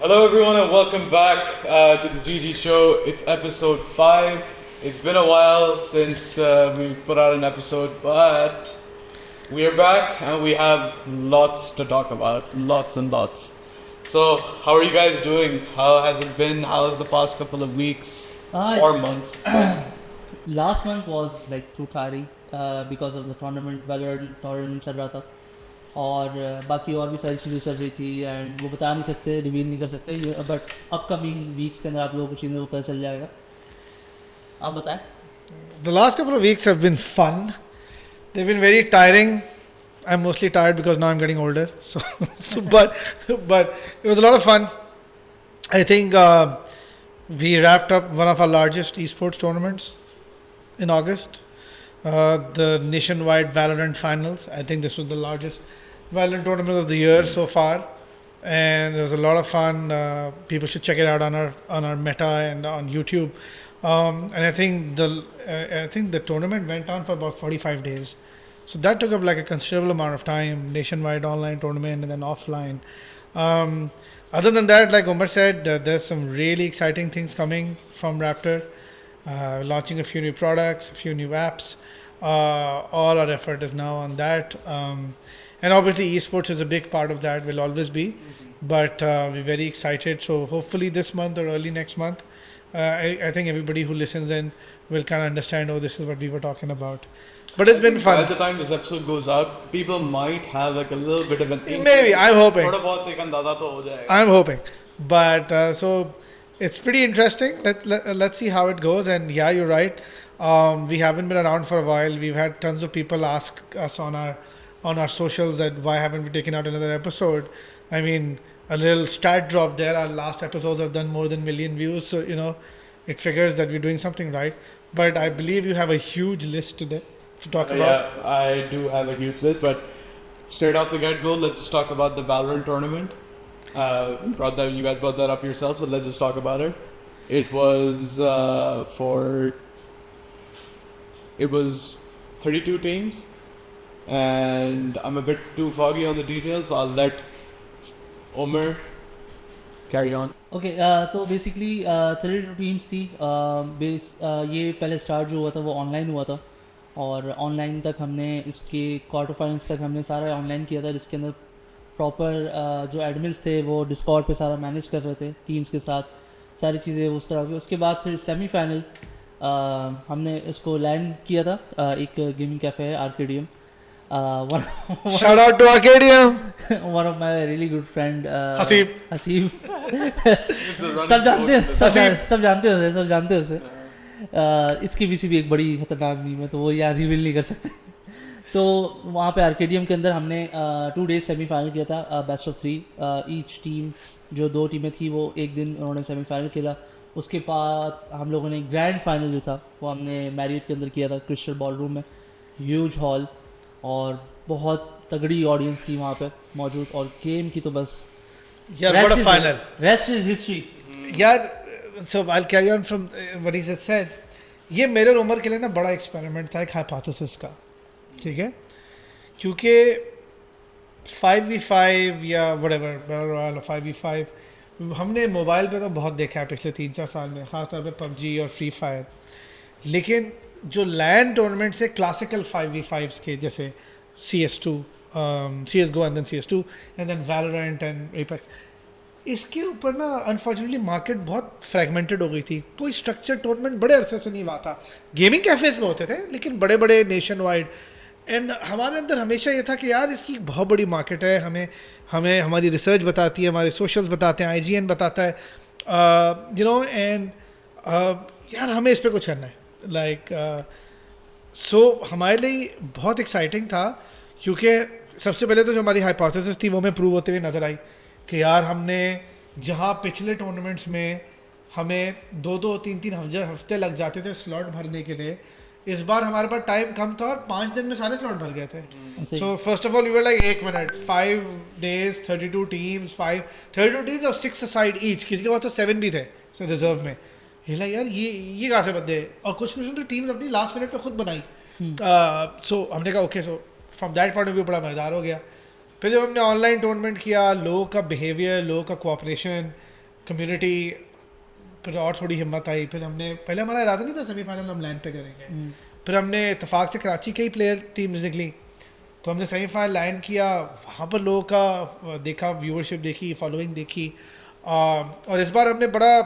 Hello, everyone, and welcome back to the GG Show. It's episode 5. It's been a while since we've put out an episode, but we are back and we have lots to talk about. Lots and lots. So, how are you guys doing? How has it been? How has the past couple of weeks or months? Last month was like too tiring because of the tournament, Valorant tournament चल रहा था और बाकी और भी सारी चीज़ें चल रही थी एंड वो बता नहीं सकते, रिवील नहीं कर सकते, बट अपकमिंग वीक्स के अंदर आप लोगों को चीज़ें को पता चल जाएगा. आप बताएं. The last couple of weeks have been fun. They've been very tiring. I'm mostly tired because now I'm getting older. But it was a lot of fun. I think we wrapped up one of our largest esports tournaments in August. The nationwide Valorant finals. I think this was the largest Valorant tournament of the year so far, and it was a lot of fun. People should check it out on our Meta and on YouTube. And I think the tournament went on for about 45 days, so that took up like a considerable amount of time. Nationwide online tournament and then offline. Other than that, like Omar said, there's some really exciting things coming from Raptr. Launching a few new products, a few new apps. All our effort is now on that. And obviously esports is a big part of that, will always be. But we're very excited. So hopefully this month or early next month, I think everybody who listens in will kind of understand, oh, this is what we were talking about. But it's been fun. By the time this episode goes out, people might have like a little bit of an inkling. Maybe, I'm hoping. थोड़ा बहुत एक अंदाजा तो हो जाएगा. I'm hoping. But so it's pretty interesting. Let's see how it goes. And yeah, you're right. We haven't been around for a while. We've had tons of people ask us on our socials that why haven't we taken out another episode. I mean, a little stat drop there. Our last episodes have done more than 1 million views, so it figures that we're doing something right. But I believe you have a huge list today to talk about. Yeah, I do have a huge list, but straight off the get-go, let's just talk about the Valorant tournament. You guys brought that up yourself, so let's just talk about it. It was 32 teams, and I'm a bit too foggy on the details, so I'll let Omer carry on. Okay तो basically 32 teams थी. ये पहले start जो हुआ था वो online हुआ था और ऑनलाइन तक हमने इसके क्वार्टर फाइनल्स तक हमने सारा ऑनलाइन किया था, जिसके अंदर प्रॉपर जो एडमिन्स थे वो डिस्कॉर्ड पे सारा मैनेज कर रहे थे टीम्स के साथ, सारी चीज़ें उस तरह की. उसके बाद फिर सेमीफाइनल हमने इसको लैंड किया था. एक गेमिंग कैफ़े है आर्केडियम. Shout out to Arcadium. One of my really good friend Haseeb. सब जानते हैं उसे. इसके पीछे भी एक बड़ी खतरनाक मीम है, तो वो यार रिवील नहीं कर सकते. तो वहाँ पे आर्केडियम के अंदर हमने 2 डेज सेमीफाइनल किया था. बेस्ट ऑफ 3 ईच टीम, जो 2 टीमें थी वो एक दिन उन्होंने सेमीफाइनल खेला. उसके बाद हम लोगों ने ग्रैंड फाइनल जो था वो हमने मैरियट के अंदर किया था, क्रिस्टल बॉलरूम में. ह्यूज हॉल और बहुत तगड़ी ऑडियंस थी वहाँ पे मौजूद. और गेम की तो बस रेस्ट इज हिस्ट्री. यार, so I'll carry on from what he just said. ये मेरे और उमर के लिए ना बड़ा एक्सपेरिमेंट था, एक हाइपोथेसिस का. ठीक है, क्योंकि 5v5 या whatever 5v5 हमने मोबाइल पे तो बहुत देखा है पिछले 3-4 साल में, ख़ासतौर पे पबजी और फ्री फायर. लेकिन जो लैंड टूर्नामेंट से क्लासिकल 5v5s के जैसे CS2, CSGO and then CS2 and then Valorant and Apex, इसके ऊपर ना अनफॉर्चुनेटली मार्केट बहुत फ्रेगमेंटेड हो गई थी. कोई स्ट्रक्चर टूर्नामेंट बड़े अरसे से नहीं हुआ था. गेमिंग कैफेज में होते थे लेकिन बड़े बड़े नेशन वाइड. एंड हमारे अंदर हमेशा ये था कि यार इसकी बहुत बड़ी मार्केट है. हमें हमारी रिसर्च बताती है, हमारे सोशल्स बताते हैं, IGN बताता है, एंड यार हमें इस पर कुछ करना है. सो हमारे लिए बहुत एक्साइटिंग था, क्योंकि सबसे पहले तो जो हमारी हाइपोथेसिस थी वो हमें प्रूव होते हुए नज़र आई कि यार हमने जहाँ पिछले टूर्नामेंट्स में हमें 2-3 हफ्ते लग जाते थे स्लॉट भरने के लिए, इस बार हमारे पास टाइम कम था और 5 दिन में सारे स्लॉट भर गए थे. So first of all we were like 1 minute 5 days 32 teams और 6 साइड ईच. किसी के पास तो 7 भी थे सो रिजर्व में. यार ये कहाँ से बदले. और कुछ तो टीम्स अपनी लास्ट मिनट पे खुद बनाई. सो हमने कहा okay, so from that point of view बड़ा मज़ेदार हो गया. फिर जब हमने ऑनलाइन टूर्नामेंट किया, लोगों का बिहेवियर, लोगों का कोऑपरेशन, कम्युनिटी फिर और थोड़ी हिम्मत आई, फिर हमने पहले हमारा इरादा नहीं था सेमीफाइनल हम लैंड पे करेंगे, फिर हमने इतफाक से कराची के ही प्लेयर टीम्स निकली, तो हमने सेमीफाइनल लैंड किया, वहाँ पर लोगों का देखा, व्यूअरशिप देखी, फॉलोइंग देखी, और इस बार हमने बड़ा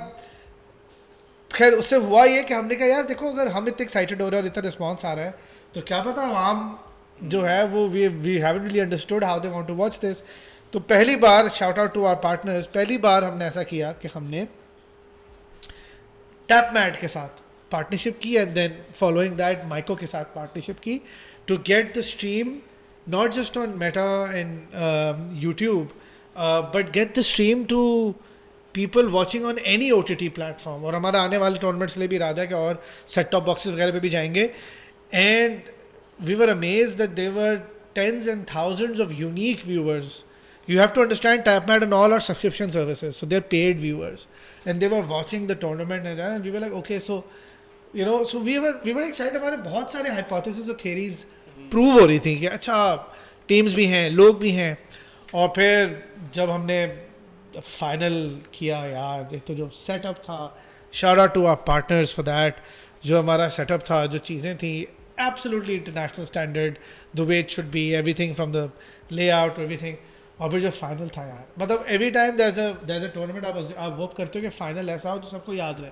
खैर उससे हुआ ये कि हमने कहा यार देखो अगर हम इतने एक्साइटेड हो रहे हैं और इतना रिस्पॉन्स आ रहा है तो क्या पता आवाम जो है वो we haven't really understood how they want to watch this. तो पहली बार shout out to our partners, पहली बार हमने ऐसा किया कि हमने टैप मैट के साथ पार्टनरशिप की एंड देन फॉलोइंग दैट माइको के साथ पार्टनरशिप की to get the stream not just on Meta and YouTube but get the stream to people watching on any OTT platform. और हमारा आने वाले टूर्नामेंट्स के लिए भी इरादा है कि और सेट टॉप बॉक्सेस वगैरह पे भी जाएंगे। And we were amazed that there were tens and thousands of unique viewers. You have to understand TapMat and all are subscription services, so they're paid viewers, and they were watching the tournament and we were like, okay, so you know, so we were excited. हमारे बहुत सारे hypotheses और theories prove हो रही थी कि अच्छा teams भी हैं, लोग भी हैं। और फिर जब हमने फाइनल किया यार, एक तो जो सेटअप था, shout out to our partners for that, जो हमारा सेटअप था, जो चीज़ें थी absolutely international standard, the way it should be, everything from the layout everything. और फिर जो फाइनल था यार, मतलब every time there is a tournament आप होप करते हो कि फाइनल ऐसा हो जो सबको याद रहे,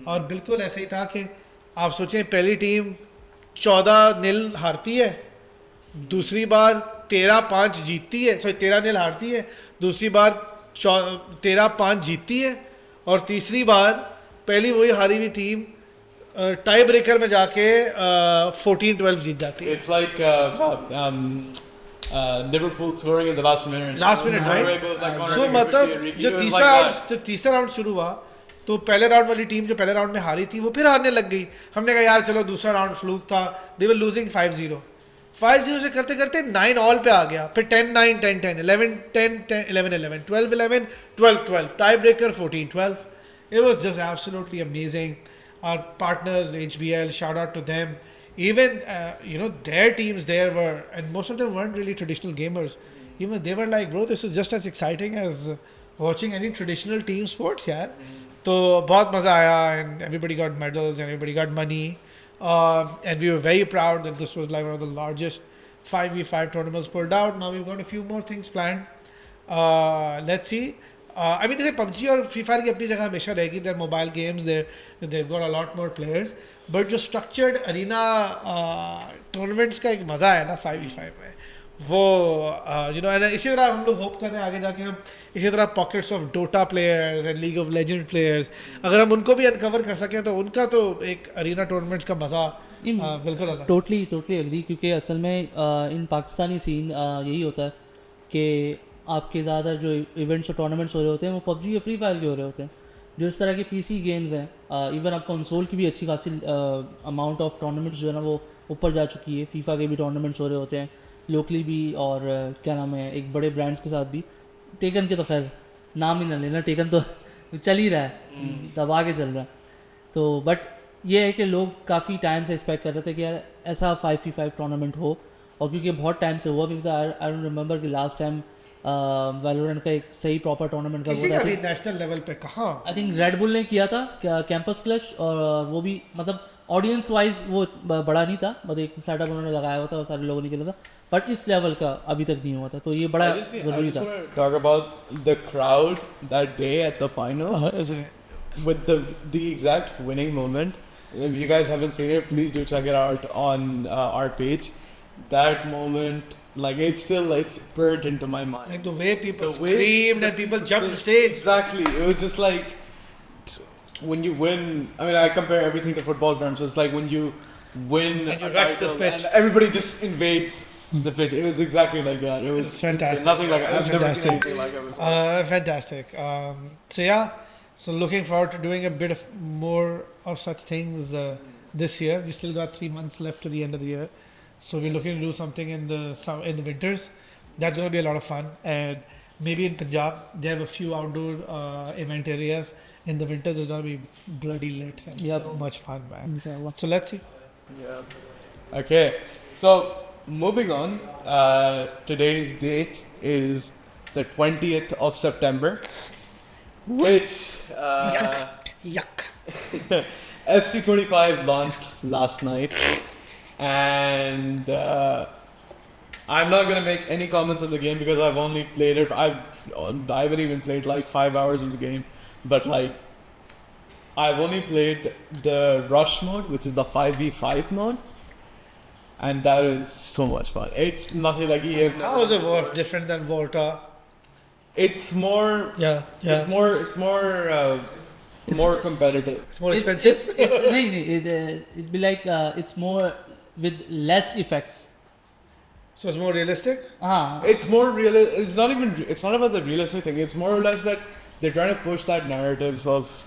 और बिल्कुल ऐसे ही था कि आप सोचें पहली टीम 14-0 हारती है, दूसरी बार 13-5 जीतती है, सॉरी 13-0 हारती है, दूसरी बार 13-5 जीतती है, और तीसरी बार पहली वही हारी हुई टीम टाई ब्रेकर में जाके 14-12 जीत जाती है। It's like Liverpool scoring in the last minute. Last minute right. So मतलब जो तीसरा राउंड शुरू हुआ तो पहले राउंड वाली टीम जो पहले राउंड में हारी थी वो फिर हारने लग गई। हमने कहा यार चलो दूसरा राउंड फ्लूक था, दे वर लूजिंग 5-0 से करते करते 9 ऑल पे आ गया, फिर 10-9, 10-10, 11-10, 11-11, 12-11, 12-12, tie breaker 14-12। It was just absolutely amazing. Our partners, HBL, shout out to them. Even, their teams there were, and most of them weren't really traditional gamers. Even they were like, bro, this is just as exciting as watching any traditional team sports, yaar. तो बहुत मज़ा आया, and everybody got medals and everybody got money. And we were very proud that this was like one of the largest 5v5 tournaments pulled out. Now we've got a few more things planned. Let's see. अभी देखिए PUBG और free fire की अपनी जगह हमेशा रहेगी, their mobile games, there got a lot more players, but जो structured arena tournaments का एक मज़ा है ना 5v5 में, वो इसी तरह हम लोग होप कर रहे हैं आगे जाके हम इसी तरह pockets of Dota players and League of Legend players अगर हम उनको भी अनकवर कर सकें तो उनका तो एक अरीना टूर्नामेंट्स का मज़ा बिल्कुल अलग। टोटली एग्री, क्योंकि असल में इन पाकिस्तानी सीन यही होता है कि आपके ज़्यादातर जो इवेंट्स और टूर्नामेंट्स हो रहे होते हैं वो PUBG या फ्री फायर के हो रहे होते हैं। जो इस तरह के PC गेम्स हैं, इवन आप कंसोल की भी अच्छी खासी अमाउंट ऑफ टूर्नामेंट्स जो है ना वो ऊपर जा चुकी है। फीफा के भी टूर्नामेंट्स हो रहे होते हैं लोकली भी, और क्या नाम है, एक बड़े ब्रांड्स के साथ भी। टेकन के तो खैर नाम ही ना लेना, टेकन तो चल ही रहा है, दबा के चल रहा है। तो बट ये है कि लोग काफ़ी टाइम से एक्सपेक्ट कर रहे थे कि यार ऐसा 5v5 टूर्नामेंट हो, और क्योंकि बहुत टाइम से हुआ भी था। आई डोंट रिमेंबर कि लास्ट टाइम वैलोरेंट का एक सही प्रॉपर टूर्नामेंट का किसी का भी नेशनल लेवल पे कहाँ, आई थिंक रेड बुल ने किया था कैंपस क्लच, और वो भी मतलब ऑडियंस वाइज वो बड़ा नहीं था, मतलब एक सेटअप उन्होंने लगाया हुआ था और सारे लोगों ने खेला था, बट इस लेवल का अभी तक नहीं हुआ था, तो ये बड़ा ज़रूरी था। Talk about the crowd that day at the final with the exact winning moment. If you guys haven't seen it, please do check it out on our page. That moment, like it's burnt into my mind. Like the way people screamed and people jumped the stage. Exactly, it was just like when you win. I mean, I compare everything to football terms. It's like when you win and you rush the pitch, and everybody just invades the pitch. It was exactly like that. It was fantastic. Nothing like I've never seen anything like it. Fantastic. So yeah, so looking forward to doing a bit of more of such things this year. We still got 3 months left to the end of the year. So we're looking to do something in the winters. That's going to be a lot of fun, and maybe in Punjab they have a few outdoor event areas. In the winters it's going to be bloody lit and so much fun, man. Inshallah. So let's see. Yeah. Okay. So moving on. Today's date is the 20th of September. which Yuck. FC25 launched last night, and I'm not gonna make any comments on the game because I've only played it. I haven't even played like 5 hours of the game, but like I've only played the rush mode, which is the 5v5 mode, and that is so much fun. It's nothing like EA. How is it different than Volta? It's more. Yeah. It's more competitive. It's more expensive. It'd be like it's more with less effects. So it's more realistic. It's more real. It's not even. It's not about the realistic thing. It's more or less that they're trying to push that narrative of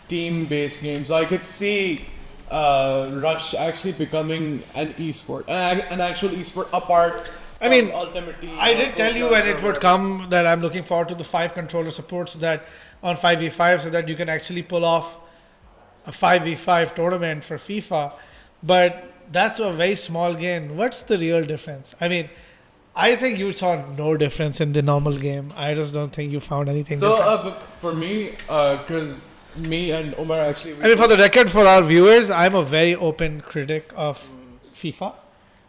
team-based games. So I could see Rush actually becoming an esport, an actual esport apart. I mean, Ultimate Team. I did tell you when it would come that I'm looking forward to the 5 controller support so that on 5v5 so that you can actually pull off a 5v5 tournament for FIFA. But that's a very small game. What's the real difference? I mean, I think you saw no difference in the normal game. I just don't think you found anything different. For me, because me and Omar actually... I mean, for the record, for our viewers, I'm a very open critic of FIFA.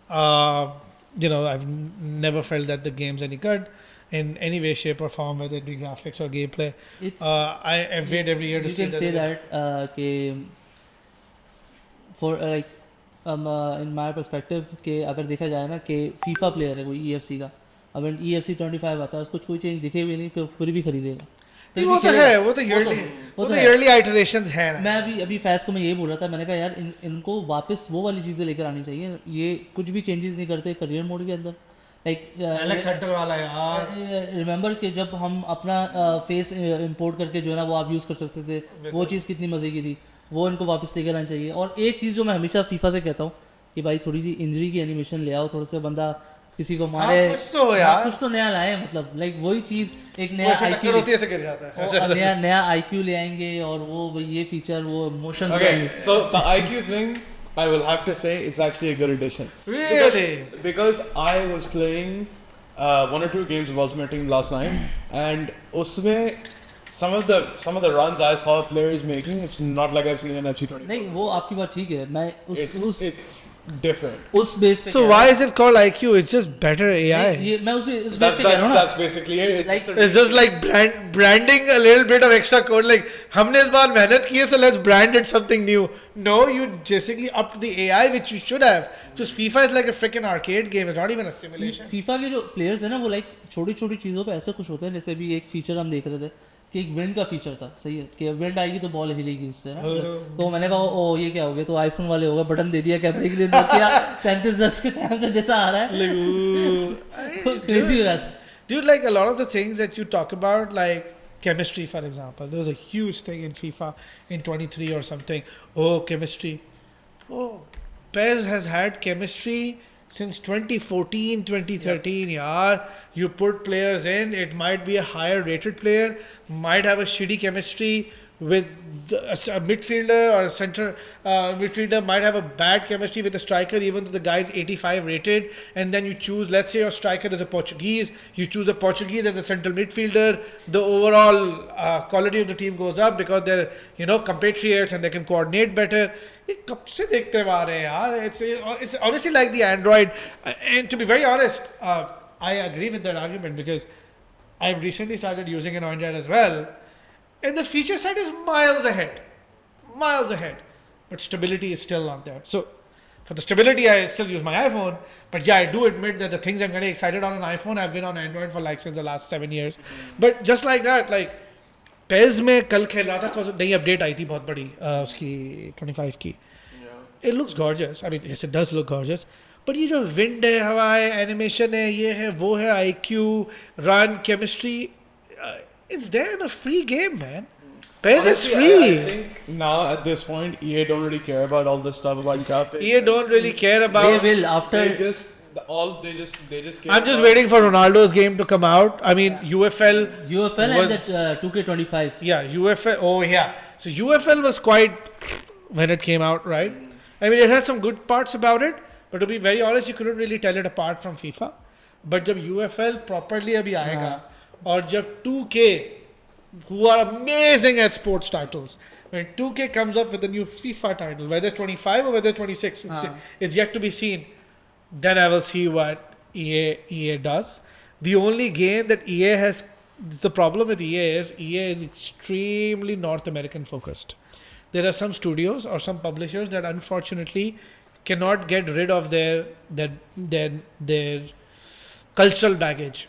I've never felt that the game's any good in any way, shape, or form, whether it be graphics or gameplay. I wait every year to see that. You can say that for in my perspective कि अगर देखा जाए ना कि FIFA player है कोई EFC का, अब EFC 25 आता है उसको कोई चेंज दिखे भी नहीं फिर भी खरीदेगा. वो तो yearly iterations हैं. मैं अभी फैज को मैं यही बोल रहा था, मैंने कहा यार इनको वापस वो वाली चीज़ें लेकर आनी चाहिए. ये कुछ भी चेंजेस नहीं करते करियर मोड के अंदर. एलेक्स हंटर वाला यार. रिमेंबर कि जब हम अपना फेस इंपोर्ट करके जो है ना वो आप यूज़ कर सकते थे, वो चीज़ कितनी मज़े की थी. वो इनको वापस लेकर आना चाहिए. और एक चीज़ जो मैं हमेशा फीफा से कहता हूँ कि भाई थोड़ी सी इंजरी की एनिमेशन ले आओ, थोड़ा सा बंदा किसी को मारे, कुछ तो नया लाए. मतलब लाइक वही चीज़ एक नया IQ ले आएंगे और वो ये फीचर वो motion. So the IQ thing, I will have to say it's actually a good addition. Really? Because I was playing 1 or 2 games of Ultimate Team last night, and उसमें some of the runs I saw players making, it's not like I've seen in FC20. नहीं वो आपकी बात ठीक है. मैं it's different. उस base पे. So why is it called IQ? It's just better AI. ये मैं उस बेस पे कह रहा हूँ ना. That's basically it. It's just like branding a little bit of extra code. Like हमने इस बार मेहनत की है, so let's brand it something new. No, you basically upped the AI, which you should have. Just FIFA is like a freaking arcade game. It's not even a simulation. FIFA के जो players हैं ना वो like छोटी चीज़ों पे ऐसे खुश होते हैं. जैसे भी एक फीचर हम देख रहे थे कि एक विंड का फीचर था, सही है कि विंड आएगी तो बॉल हिलेगी उससे ना. तो मैंने कहा ओ ये क्या हो गया, तो आईफोन वाले होगा बटन दे दिया कैमरे के लिए, नोकिया 3310 के टाइम से देता आ रहा है. क्रेजी हो रहा था. Dude, like a lot of the things that you talk about, like chemistry, for example, there was a huge thing in FIFA in 23 or something. Oh, chemistry. Oh, PES has had chemistry since 2014, 2013, yaar. You put players in, it might be a higher rated player, might have a shitty chemistry with a midfielder or a center midfielder, might have a bad chemistry with a striker, even though the guy is 85 rated, and then you choose, let's say your striker is a Portuguese, you choose a Portuguese as a central midfielder, the overall quality of the team goes up because they're, compatriots and they can coordinate better. It's honestly like the Android, and to be very honest, I agree with that argument because I've recently started using an Android as well, and the feature set is miles ahead, but stability is still not there. So for the stability, I still use my iPhone, but yeah, I do admit that the things I'm getting excited on an iPhone, I've been on Android for like since the last 7 years. But just like that, like PES में कल खेल रहा था, नई update आई थी बहुत बड़ी उसकी 25 की. It looks gorgeous. I mean, yes, it does look gorgeous. But ये जो wind है, हवा है, animation है, ये है, वो है, IQ, run, chemistry, it's there in a free game, man. PES is free. I think now at this point, EA don't really care about all this stuff about graphics. EA don't really care about. They will after. They just care. I'm just waiting for Ronaldo's game to come out. I mean, UFL and that 2K25. Yeah, UFL. Oh yeah. So UFL was quite when it came out, right? I mean, it had some good parts about it, but to be very honest, you couldn't really tell it apart from FIFA. But जब UFL properly अभी आएगा और जब 2K who are amazing at sports titles. When 2K comes up with a new FIFA title, whether it's 25 or whether it's 26, it's yet to be seen. Then I will see what EA does. The only game that EA has, the problem with EA is extremely North American focused. There are some studios or some publishers that unfortunately cannot get rid of their cultural baggage.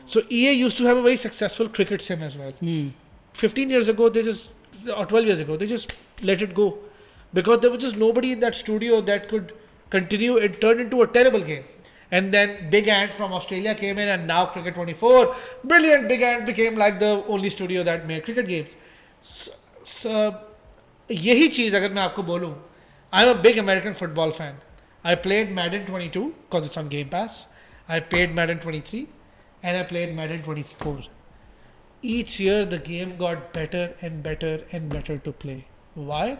So EA used to have a very successful cricket sim as well. 15 years ago, or 12 years ago, they just let it go because there was just nobody in that studio that could continue. It turned into a terrible game. And then Big Ant from Australia came in, and now Cricket 24, brilliant. Big Ant became like the only studio that made cricket games. So यही चीज़ अगर मैं आपको बोलूँ, I'm a big American football fan. I played Madden 22 because it's on Game Pass. I played Madden 23 and I played Madden 24. Each year the game got better and better and better to play. Why?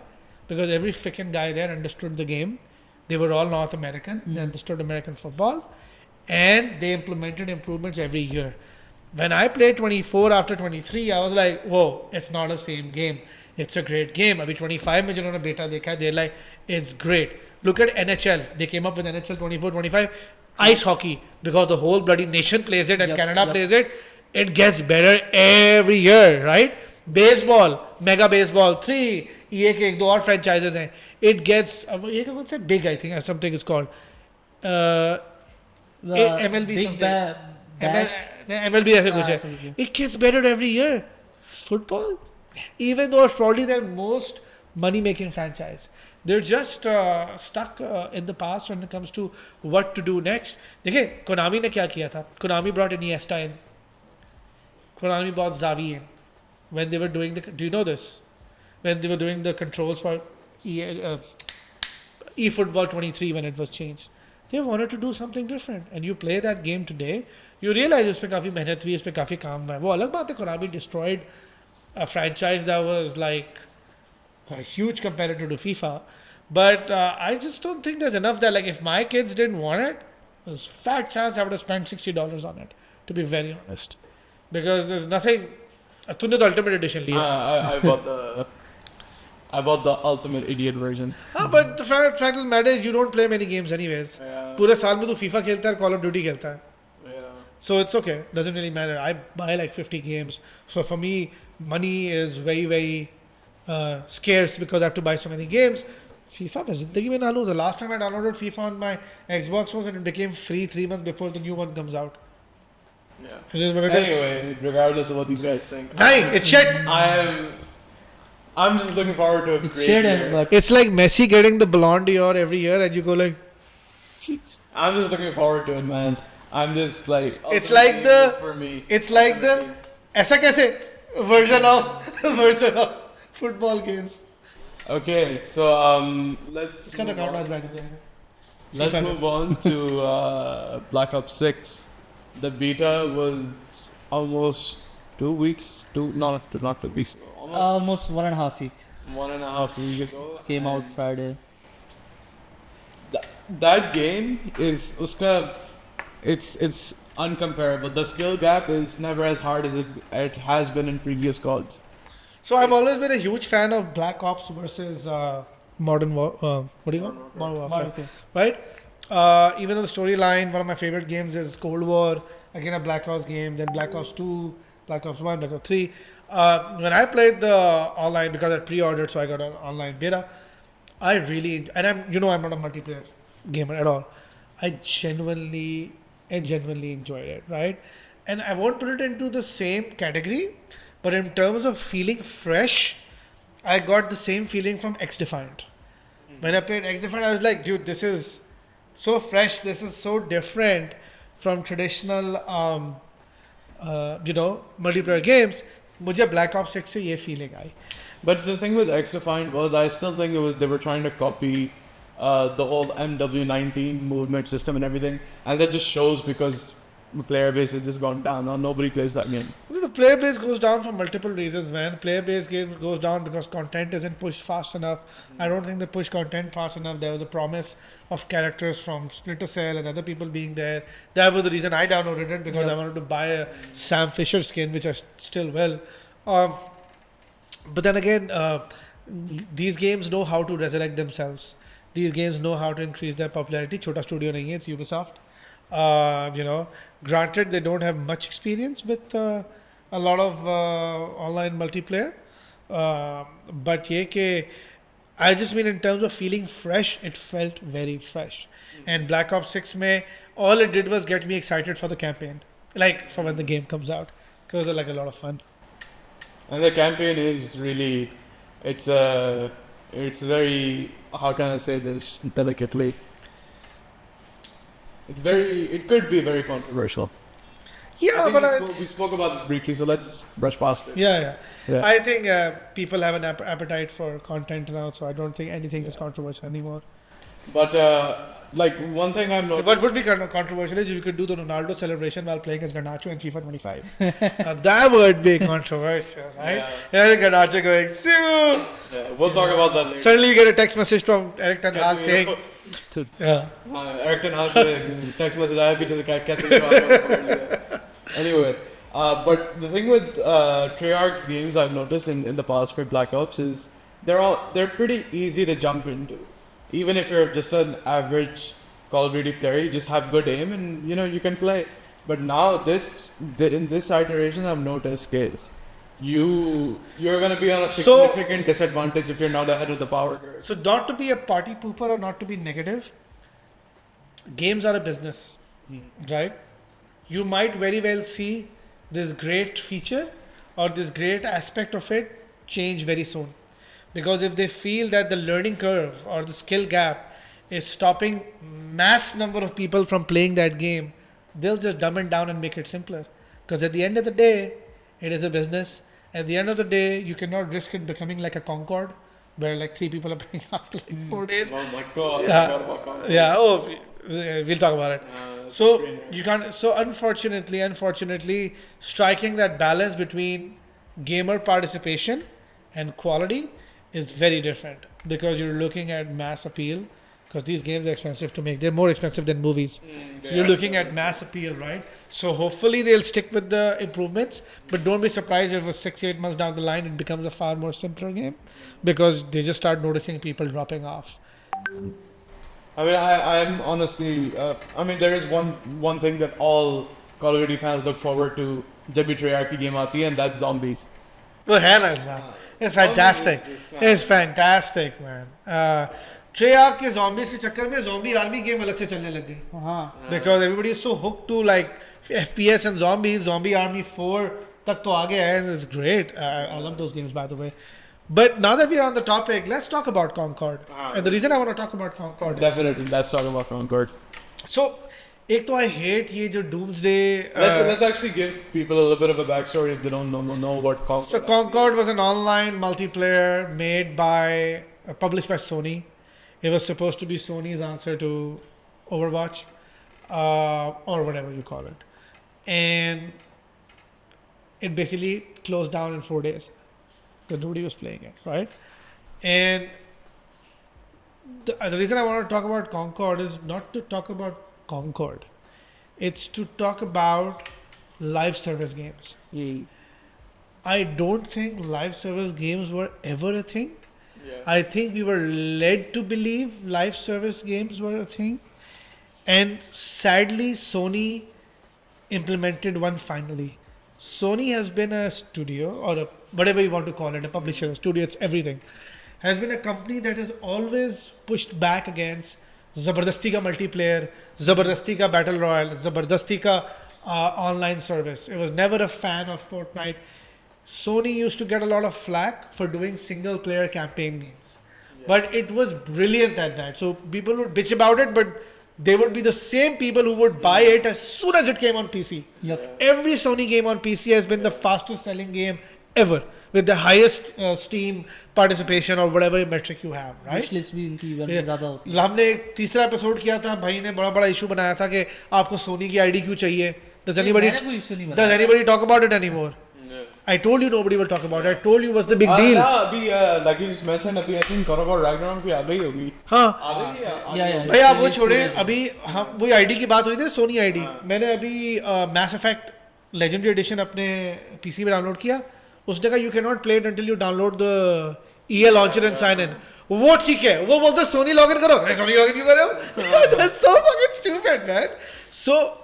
Because every freaking guy there understood the game. They were all North American. They understood American football, and they implemented improvements every year. When I played 24 after 23, I was like, whoa, it's not the same game. It's a great game. Abhi 25 mein jinhone beta dekha, they're like, it's great. Look at NHL. They came up with NHL 24, 25. Ice hockey, because the whole bloody nation plays it and Canada plays it. It gets better every year, right? Baseball, Mega Baseball 3, EA के एक दो और franchises हैं. It gets, ये क्या कौन सा big, I think, something is called. MLB Big something. Bash. MLB ऐसे कुछ है. It gets better every year. Football, even though it's probably their most money-making franchise, they're just stuck in the past when it comes to what to do next. देखिए, Konami ने क्या किया था? Konami brought Iniesta in. Konami bought Xavi in. When they were doing do you know this? When they were doing the controls for eFootball 23 when it was changed, they wanted to do something different. And you play that game today, you realize इसपे काफी मेहनत हुई, इसपे काफी काम हुआ है. वो अलग बात है, Konami destroyed a franchise that was like a huge competitor to FIFA. But I just don't think there's enough there. Like if my kids didn't want it, there's a fat chance I would have spent $60 on it, to be very honest. Because there's nothing. तूने तो Ultimate Edition लिया. I bought the Ultimate Idiot version. But the fact of the matter is you don't play many games anyways. पूरे साल में तू FIFA खेलता है, Call of Duty खेलता है. So it's okay. Doesn't really matter. I buy like 50 games. So for me, money is very, very scarce because I have to buy so many games. FIFA मैं जिंदगी में ना लूँ. The last time I downloaded FIFA on my Xbox was and it became free 3 months before the new one comes out. Yeah. It is what it is. Anyway, regardless of what these guys think, It's shit. I'm just looking forward to a It's great shit, year. but It's like Messi getting the Ballon d'Or every year, and you go like, I'm just looking forward to it, man. I'm just like, It's like the- this for me. it's like the ऐसा कैसे version of football games. Okay, so let's इसका तो move count on. आज बैठ गया. Let's FIFA. move on to Black Ops 6. The beta was almost 2 weeks. Not 2 weeks. almost 1.5 week. 1.5 weeks ago. Came out Friday. That game is it's uncomparable. The skill gap is never as hard as it has been in previous CODs. So I've always been a huge fan of Black Ops versus Modern War. What do you call it? Modern Warfare, Warfare. right? Even though the storyline, one of my favorite games is Cold War. Again, a Black Ops game. Then Black Ops 2, Black Ops 1, Black Ops 3. When I played the online, because I pre-ordered, so I got an online beta. I really, and I'm not a multiplayer gamer at all. I genuinely enjoyed it, right? And I won't put it into the same category, but in terms of feeling fresh, I got the same feeling from X Defiant. When I played X Defiant, I was like, dude, this is so fresh. This is so different from traditional, multiplayer games. मुझे Black Ops 6 से ये feeling I. But the thing with X-Defined was, I still think they were trying to copy the old MW19 movement system and everything, and that just shows because the player base has just gone down. Now nobody plays that game. The player base goes down for multiple reasons, man. Player base goes down because content isn't pushed fast enough. I don't think they push content fast enough. There was a promise of characters from Splinter Cell and other people being there. That was the reason I downloaded it, because I wanted to buy a Sam Fisher skin, which I still will. Um, but then again, these games know how to resurrect themselves. These games know how to increase their popularity. Chota studio nahi hai, it's Ubisoft. Granted, they don't have much experience with a lot of online multiplayer. But ye ke, I just mean in terms of feeling fresh, it felt very fresh. And Black Ops 6 mein, all it did was get me excited for the campaign. Like for when the game comes out. Because it was like a lot of fun. And the campaign is really, it's very, how can I say this delicately? It could be very controversial. Yeah, but we spoke about this briefly, so let's brush past it. Yeah. Yeah. I think people have an appetite for content now, so I don't think anything is controversial anymore. But like one thing I've noticed. What would be controversial is if you could do the Ronaldo celebration while playing as Garnacho in FIFA 25. That would be controversial, right? Yeah, Garnacho going, Simu! Yeah, we'll talk about that later. Suddenly you get a text message from Eric Ten Hag saying, Eric Ten Hag text message आया पीछे से कैसे करवा Anyway, but the thing with Treyarch's games I've noticed in the past for Black Ops is they're pretty easy to jump into. Even if you're just an average Call of Duty player, you just have good aim and you can play. But now in this iteration I've noticed you're gonna be on a significant disadvantage if you're not ahead of the power curve. So not to be a party pooper or not to be negative, games are a business, right? You might very well see this great feature or this great aspect of it change very soon. Because if they feel that the learning curve or the skill gap is stopping mass number of people from playing that game, they'll just dumb it down and make it simpler. Because at the end of the day, it is a business. At the end of the day, you cannot risk it becoming like a Concord, where like 3 people are playing after like 4 days. Oh my god, I forgot about Concord. We'll talk about it. So you can't. So unfortunately, striking that balance between gamer participation and quality is very different because you're looking at mass appeal. Because these games are expensive to make. They're more expensive than movies. So you're looking at mass appeal, right? So hopefully they'll stick with the improvements. But don't be surprised if 6-8 months down the line it becomes a far more simpler game. Because they just start noticing people dropping off. I mean, I'm honestly, there is one thing that all Call of Duty fans look forward to जब भी Treyarch की game आती है, and that's zombies. Well, Hannah is man. It's fantastic. It's fantastic, man. Treyarch के zombies के चक्कर में zombie army game अलग से चलने लग गई. Because everybody is so hooked to like FPS and zombies. Zombie Army 4 तक तो आ गया है and it's great. I love those games, by the way. But now that we are on the topic, let's talk about Concord. And the reason I want to talk about Concord Definitely, let's talk about Concord. So, एक तो I hate ये जो Doomsday. Let's actually give people a little bit of a backstory if they don't know what Concord. So Concord was an online multiplayer made by, published by Sony. It was supposed to be Sony's answer to Overwatch, or whatever you call it, and it basically closed down in 4 days because nobody was playing it, right? And the reason I want to talk about Concord is not to talk about Concord. It's to talk about live service games. I don't think live service games were ever a thing. Yeah. I think we were led to believe live service games were a thing. And sadly, Sony implemented one finally. Sony has been a studio, or whatever you want to call it, a publisher, a studio, it's everything. Has been a company that has always pushed back against Zabardasti ka multiplayer, Zabardasti ka battle royale, Zabardasti ka online service. It was never a fan of Fortnite. Sony used to get a lot of flack for doing single player campaign games. But it was brilliant at that. So people would bitch about it, but they would be the same people who would buy it as soon as it came on PC. Every Sony game on PC has been the fastest selling game ever, with the highest Steam participation or whatever metric you have, right? Wishlist भी इनकी ज़्यादा होती है. हमने एक तीसरा episode किया था, भाई ने बड़ा इशू बनाया था कि आपको सोनी की आईडी क्यों चाहिए? Does anybody talk about it anymore? I told you nobody will talk about it. I told you what's the big deal. अभी like you just mentioned, अभी I think God of War Ragnarok भी आ गई होगी. हाँ. भाई आप वो छोड़े, अभी हम वही आईडी की बात हो रही थी, सोनी आईडी. मैंने अभी Mass Effect Legendary Edition अपने PC में डाउनलोड किया. उसने कहा you cannot play it until you download the EA launcher and sign in. वो ठीक है, वो बोलता सोनी लॉगिन करो, सोनी लॉगिन क्यों कर रहे हो? That's so fucking stupid, man. So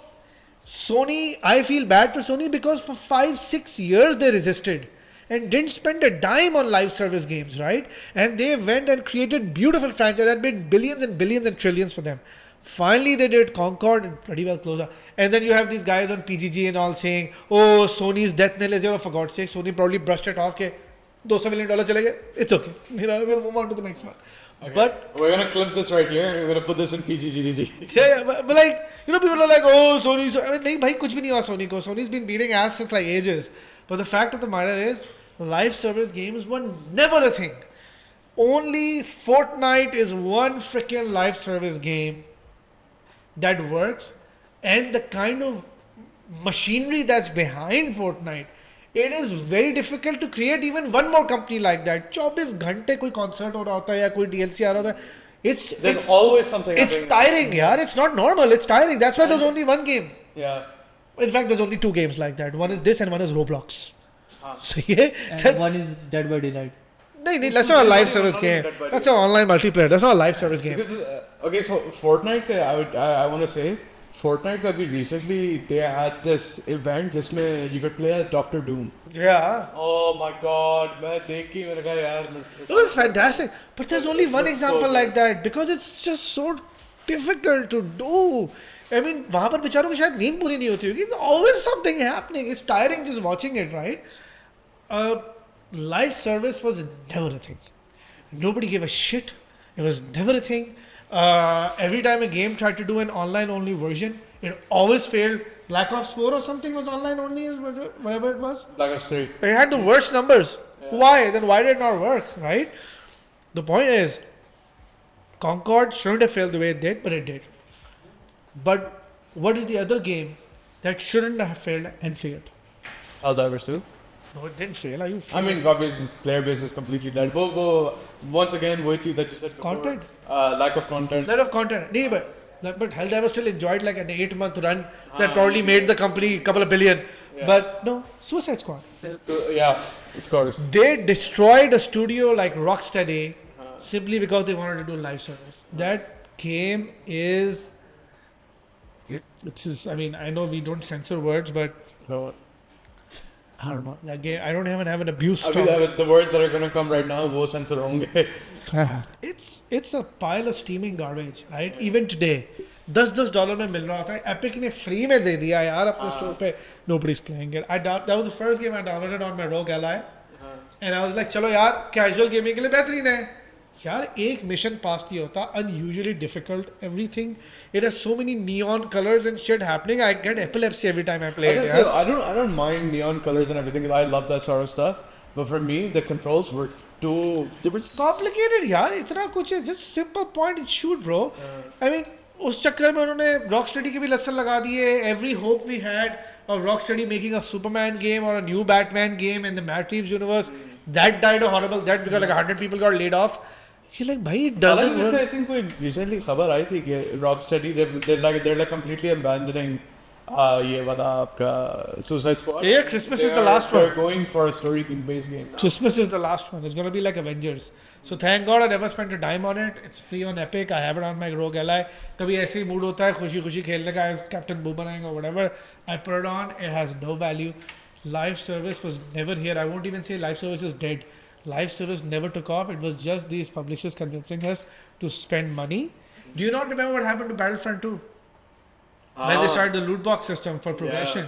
Sony, I feel bad for Sony because for 5-6 years they resisted and didn't spend a dime on live service games, right? And they went and created beautiful franchises that made billions and billions and trillions for them. Finally, they did Concord and pretty well closer. And then you have these guys on PGG and all saying, "Oh, Sony's death knell is here." For God's sake, Sony probably brushed it off. के $200 million चले गए. It's okay. You know, we'll move on to the next one. Okay. But we're gonna clip this right here. We're gonna put this in PGGDG. yeah, but like, you know, people are like, "Oh, Sony's." I mean, नहीं भाई कुछ भी नहीं हुआ Sony को. Sony's been beating ass since like ages. But the fact of the matter is, live service games were never a thing. Only Fortnite is one freaking live service game that works, and the kind of machinery that's behind Fortnite, it is very difficult to create even one more company like that. 24 घंटे कोई concert हो रहा होता है या कोई DLC आ रहा होता है. There's always something. It's tiring, yaar. It's not normal. It's tiring. That's why there's only one game. Yeah. In fact, there's only 2 games like that. One is this and one is Roblox. So And one is Dead by Daylight. No, that's not a live service game. That's an online multiplayer. That's not a live service game. Because, okay, so Fortnite, I want to say, Fortnite अभी recently they had this event जिसमें you could play as Dr. Doom. Yeah. Oh my God, मैं देख के मैंने कहा यार. It was fantastic. But there's only one example like that because it's just so difficult to do. I mean, वहाँ पर बेचारों की शायद नींद पूरी नहीं होती होगी. There's always something happening. It's tiring just watching it, right? Live service was never a thing. Nobody gave a shit. It was never a thing. Every time a game tried to do an online only version, it always failed. Black Ops 4 or something was online only, whatever it was. Black Ops 3. It had the worst numbers. Yeah. Why? Then why did it not work, right? The point is, Concord shouldn't have failed the way it did, but it did. But what is the other game that shouldn't have failed and failed? Helldivers 2. No, it didn't fail. Are you? I mean, obviously, player base is completely dead. But once again, what you that you said before, Content. Lack of content. Lack of content. Nee, but Helldivers still enjoyed like an 8-month run that probably made the company a couple of billion. Yeah. But no, Suicide Squad. So, yeah, of course. They destroyed a studio like Rocksteady simply because they wanted to do live service. That game is. It's just, I mean, I know we don't censor words, but No. I don't know. That game, I don't even have an abuse. I mean, the words that are gonna come right now, वो censor होंगे. It's a pile of steaming garbage, right? Even today, $10 में मिल रहा होता है. Epic ने free में दे दिया यार अपने store पे. Nobody's playing it. That was the first game I downloaded on my Rogue Ally, and I was like, चलो यार, casual gaming के लिए बेहतरीन है. यार एक mission pass नहीं होता. Unusually difficult. Everything. It has so many neon colors and shit happening. I get epilepsy every time I play it. So I don't mind neon colors and everything. I love that sort of stuff. But for me, the controls were too complicated. यार इतना कुछ है. Just simple point and shoot, bro. I mean, उस चक्कर में उन्होंने Rocksteady के भी लस्सन लगा दिए. Every hope we had of Rocksteady making a Superman game or a new Batman game in the Matt Reeves universe, that died a horrible death because like 100 people got laid off. You're like, भाई, it doesn't work. I think कोई recently खबर आई थी कि Rocksteady they're like completely abandoning ये वाला आपका Suicide Squad. Yeah, Christmas is the last one. They're going for a story-based game. Christmas is the last one. It's going to be like Avengers. So thank God I never spent a dime on it. It's free on Epic. I have it on my Rogue Ally. कभी ऐसे ही mood होता है खुशी-खुशी खेलने का as Captain Boomerang or whatever. I put it on. It has no value. Live service was never here. I won't even say live service is dead. Live service never took off. It was just these publishers convincing us to spend money. Do you not remember what happened to Battlefront 2? When they started the loot box system for progression,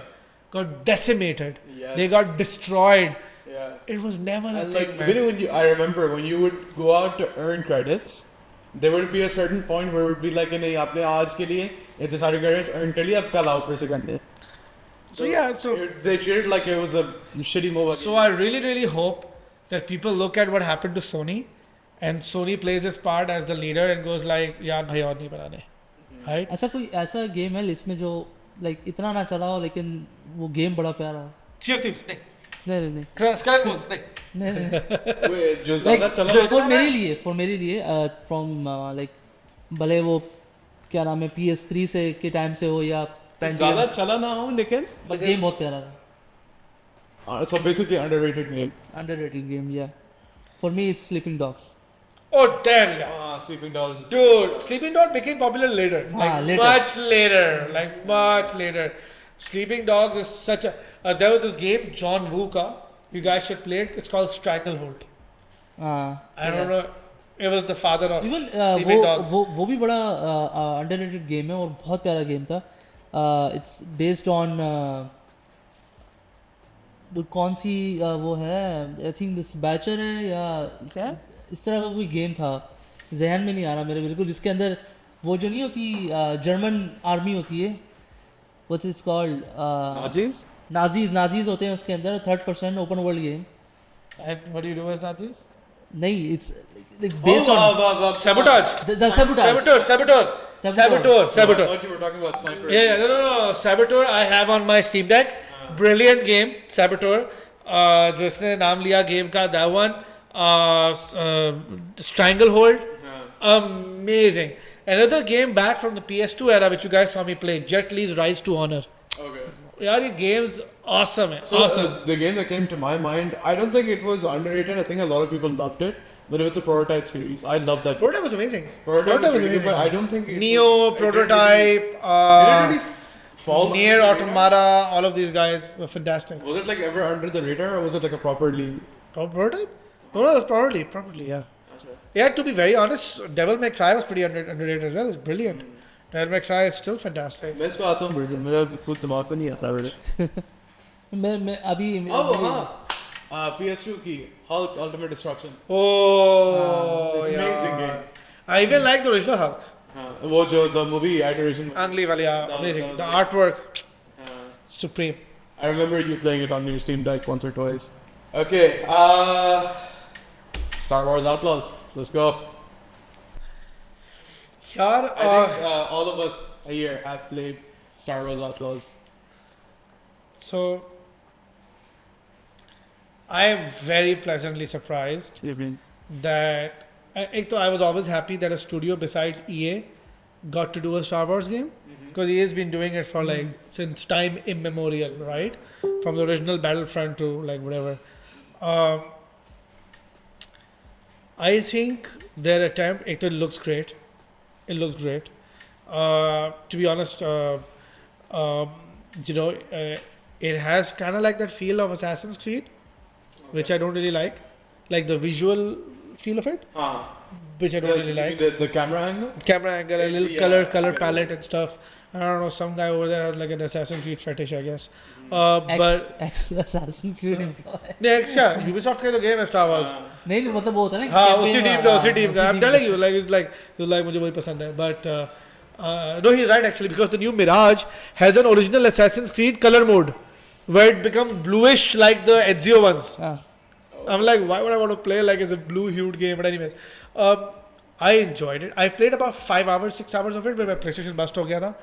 got decimated. Yes. They got destroyed. Yeah. It was never a And thing, like man. I remember when you would go out to earn credits, there would be a certain point where it would be like नहीं आपने आज के लिए इतने सारे credits earn कर लिए अब कल आओ फिर से करने. So they treated like it was a shitty mobile. So I really hope that people look at what happened to Sony, and Sony plays its part as the leader and goes like, यार भाई और नहीं बनाने, right? ऐसा कोई ऐसा game है list में जो लाइक इतना ना चला हो लेकिन वो गेम बड़ा प्यारा हो? Sea of Thieves, नहीं. नहीं Skull and Bones, नहीं. नहीं जो ज़्यादा चला फॉर मेरे लिए फ्रॉम लाइक भले वो क्या नाम है PS3 से के टाइम से हो या ज़्यादा चला ना हो लेकिन गेम बहुत प्यारा था. So basically underrated game. Underrated game, yeah. For me, it's Sleeping Dogs. Oh damn yeah. Sleeping Dogs. Dude, Sleeping Dog became popular later. Later. Much later. Sleeping Dogs is such a. There was this game, John Woo ka. You guys should play it. It's called Stranglehold. I don't know. It was the father of Even Sleeping Dogs. वो भी बड़ा underrated game है और बहुत प्यारा game था. It's based on कौन सी वो है? I think this Batcher है या इस तरह का कोई गेम था. जहन में नहीं आ रहा मेरे बिल्कुल. जिसके अंदर वो जो नहीं होती जर्मन आर्मी होती है. What's it called? Nazis होते हैं उसके अंदर. Third person open world game. And what do you do as Nazis? नहीं, it's like based on Sabotage. the sabotage. Saboteur. I thought you were talking about Sniper. Yeah, no. Saboteur I have on my Steam Deck. Brilliant game, Saboteur. जो इसने नाम लिया game का, that one. Stranglehold. Amazing. Another game back from the PS2 era which you guys saw me play, Jet Li's Rise to Honor. Okay. Yeah, the game's awesome. So the game that came to my mind, I don't think it was underrated. I think a lot of people loved it, but it was the Prototype series. I love that. Prototype was amazing. Prototype was amazing, but I don't think it Neo, was, Prototype, It didn't really fall. Nier Automata, all of these guys were fantastic. Was it like ever under the radar, or was it like a properly? Prototype? No, it was probably, yeah. Yeah, to be very honest, Devil May Cry was pretty underrated as well. It's brilliant. Devil May Cry is still fantastic. मैं इसको आता हूँ bridle मेरा खुद दिमाग को नहीं आता ब्रिडल मैं अभी PS2 की Hulk Ultimate Destruction Oh, it's yeah. amazing game I even like the original Hulk. वो जो the movie iteration Ang Lee wali, yeah, That was- amazing. that The was- artwork, supreme. I remember you playing it on your Steam Deck once or twice. Okay, Star Wars Outlaws. Let's go. Yaar, I think all of us here have played Star Wars Outlaws. so I am very pleasantly surprised that I was always happy that a studio besides EA got to do a Star Wars game because EA has been doing it for like since time immemorial, right? From the original Battlefront to like whatever. I think their attempt, it looks great. It looks great. To be honest, it has kind of like that feel of Assassin's Creed, which I don't really like the visual feel of it, which I don't really like. The camera angle. Camera angle, a little Yeah. color palette and stuff. I don't know. Some guy over there has like an Assassin's Creed fetish, I guess. But ex Assassin's Creed employee. next, yeah, Ubisoft का तो game है Star Wars. नहीं मतलब वो होता है ना हाँ campaign उसी टीम का I'm team telling you like मुझे वही पसंद है but no he's right actually because the new Mirage has an original Assassin's Creed color mode where it becomes bluish like the Ezio ones. हाँ. I'm like why would I want to play like it's a blue hued game but anyways I enjoyed it. I played about 5 hours 6 hours of it but my PlayStation bust हो गया था.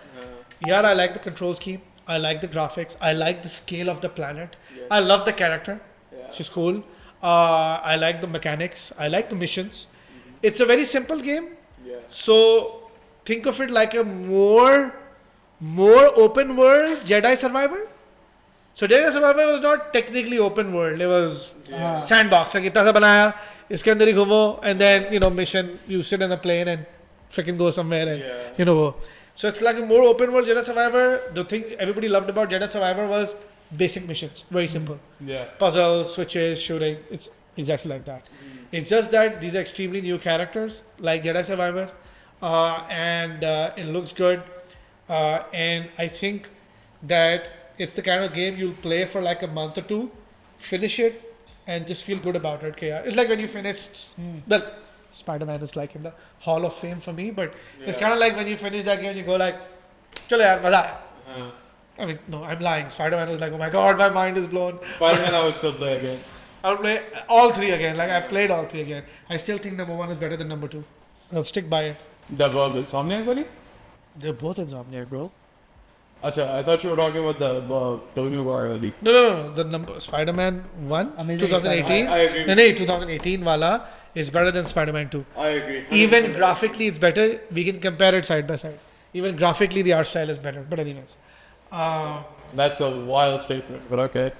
Yeah, I like the control scheme. I like the graphics. I like the scale of the planet. Yeah. I love the character. Yeah. She's cool. I like the mechanics. I like the missions. It's a very simple game. Yeah. So think of it like a more open world Jedi Survivor. So Jedi Survivor was not technically open world. It was Yeah. sandbox. Like इतना सा बनाया इसके अंदर ही घूमो and then mission you sit in a plane and freaking go somewhere and Yeah. वो. So it's like a more open world Jedi Survivor. The thing everybody loved about Jedi Survivor was basic missions. Very simple. Yeah. Puzzles, switches, shooting. It's exactly like that. It's just that these are extremely new characters like Jedi Survivor. And it looks good. And I think that it's the kind of game you'll play for like a month or two, finish it, and just feel good about it. Okay, yeah. It's like when you finished, well, Spider-Man is like in the Hall of Fame for me, but it's kind of like when you finish that game and you go like, chalo yaar, maza aaya. I mean, no, I'm lying. Spider-Man was like, oh my god, my mind is blown. Spider-Man I would still play again. I would play all three again. Like I've played all three again. I still think number 1 is better than number 2. I'll stick by it. The Insomniac buddy? They're both Insomniac, bro. Acha, I thought you were talking about the Tobey Maguire buddy. No. The number Spider-Man 1, Amazing 2018. I agree. No, 2018 wala is better than Spider-Man 2. I agree. Even graphically, it's better. We can compare it side by side. Even graphically, the art style is better. But anyways, That's a wild statement, but okay.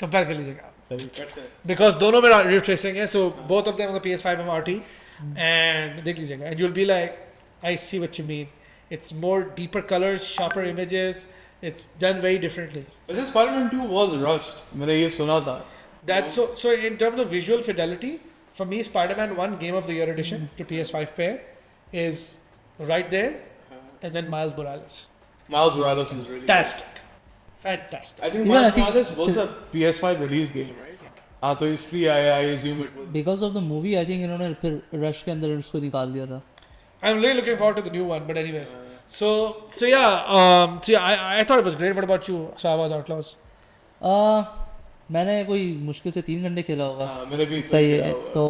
Compare कर लीजिएगा सही करते हैं. Because दोनों में ray tracing है, so both of them on the PS5 and RT, and देख लीजिएगा and you will be like I see what you mean. It's more deeper colours, sharper images, it's done very differently. वैसे Spider-Man 2 was rushed. मैंने ये सुना था. That's so in terms of visual fidelity, for me Spider-Man 1 Game of the Year edition to PS5 pair is right there, and then Miles Morales. Miles Morales is really Fantastic. I think Even Miles I think Morales was a PS5 release game, right? हाँ तो इसलिए I assume it was. Because of the movie I think इन्होंने फिर rush के अंदर उसको निकाल दिया था. I'm really looking forward to the new one, but anyways. So yeah, I thought it was great. What about you, Star Wars Outlaws? मैंने कोई मुश्किल से 3 घंटे खेला होगा. हाँ मैंने भी सही है. तो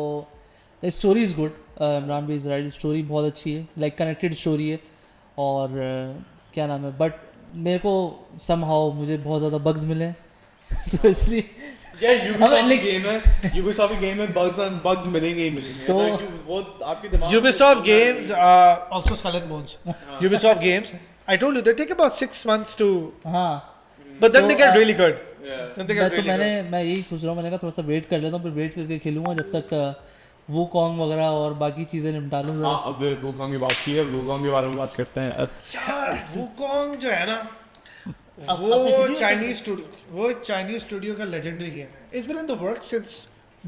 स्टोरी इज़ गुड. इमरान भाई इज़ राइट, स्टोरी बहुत अच्छी है, लाइक कनेक्टेड स्टोरी है. और क्या नाम है, बट मेरे को समहाउ मुझे बहुत ज़्यादा बग्स मिले हैं. तो इसलिए Yeah, Ubisoft game है, bugs मिलेंगे ही मिलेंगे. तो वो आपके दिमाग Ubisoft games, also Skull and Bones. Ubisoft games, I told you they take about 6 months to, हाँ. but then तो, they get really good. Yeah. Then they get really good. मैं यही सोच रहा हूँ, मैंने कहा थोड़ा सा वेट कर लेता हूँ, फिर वेट करके खेलूँगा जब तक वो कॉन्ग वगैरह और बाकी चीज़ें निपटा लूँ. हाँ अब वुकोंग की बात की है, वुकोंग के बारे में बात करते हैं. यार वुकोंग जो है ना, वो चाइनीज स्टूडियो का लेजेंडरी गेम है. It's been in the work since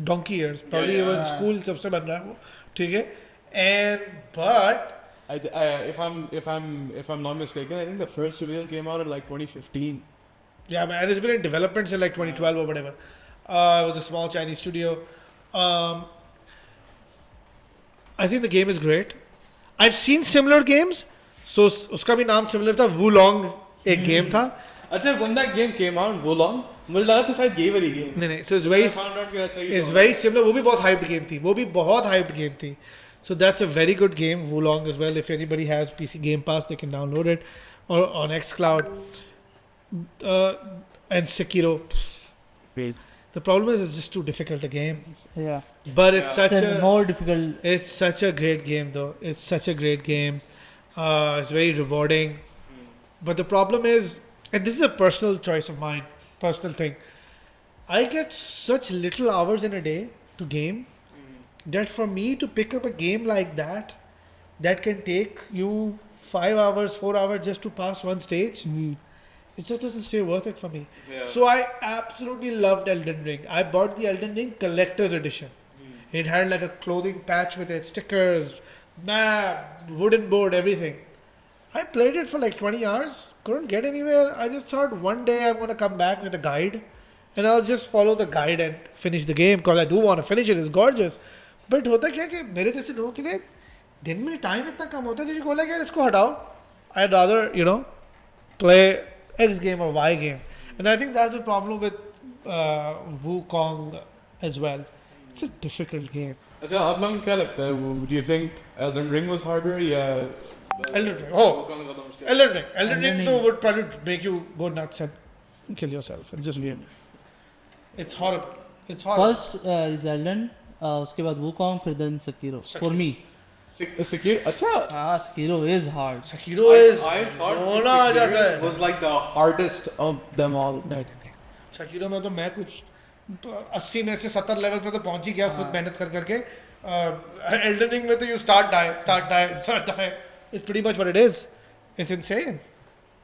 donkey years, probably even school सबसे बन रहा है वो, ठीक है. And but if I'm not mistaken, I think the first reveal came out in like 2015. yeah man, and it's been in development since like 2012 or whatever. It was a small Chinese studio. I think the game is great. I've seen similar games, so उसका भी नाम similar था, Wulong एक game था. अच्छा when that game came out, वो long मुझे लगा था शायद ये वाली गेम. नहीं so it's very similar. वो भी बहुत hyped game थी. So that's a very good game, Wulong as well. If anybody has PC Game Pass, they can download it, or on xCloud. And Sekiro. The problem is it's just too difficult a game. Yeah. But it's such a more difficult. It's such a great game though. It's such a great game. It's very rewarding. But the problem is, and this is a personal choice of mine, personal thing. I get such little hours in a day to game that for me to pick up a game like that can take you 5 hours, 4 hours just to pass one stage, it just doesn't stay worth it for me. Yeah. So I absolutely loved Elden Ring. I bought the Elden Ring Collector's Edition. It had like a clothing patch with it, stickers, map, wooden board, everything. I played it for like 20 hours, couldn't get anywhere. I just thought one day I'm going to come back with a guide and I'll just follow the guide and finish the game because I do want to finish it. It's gorgeous. But होता क्या कि मेरे जैसे लोगों के लिए दिन में टाइम इतना कम होता है, बोला यार इसको हटाओ. I'd rather play X game or Y game, and I think that's the problem with Wukong as well. It's a difficult game. अच्छा आप लोगों को क्या लगता है? Do you think Elden Ring was harder या Elden Ring? Elden Ring though would probably make you go nuts and kill yourself. It's just weird. It's horrible. First is Elden, उसके बाद Wukong, फिर then Sekiro. For me. Sekiro, अच्छा. Sekiro is hard. Sekiro is. I thought रोना आ जाता है. was like the hardest of them all. Sekiro में तो मैं कुछ 80 में से 70 लेवल पे तो पहुंच ही गया खुद मेहनत करके. Elden Ring में तो you start die. It's pretty much what it is. It's insane.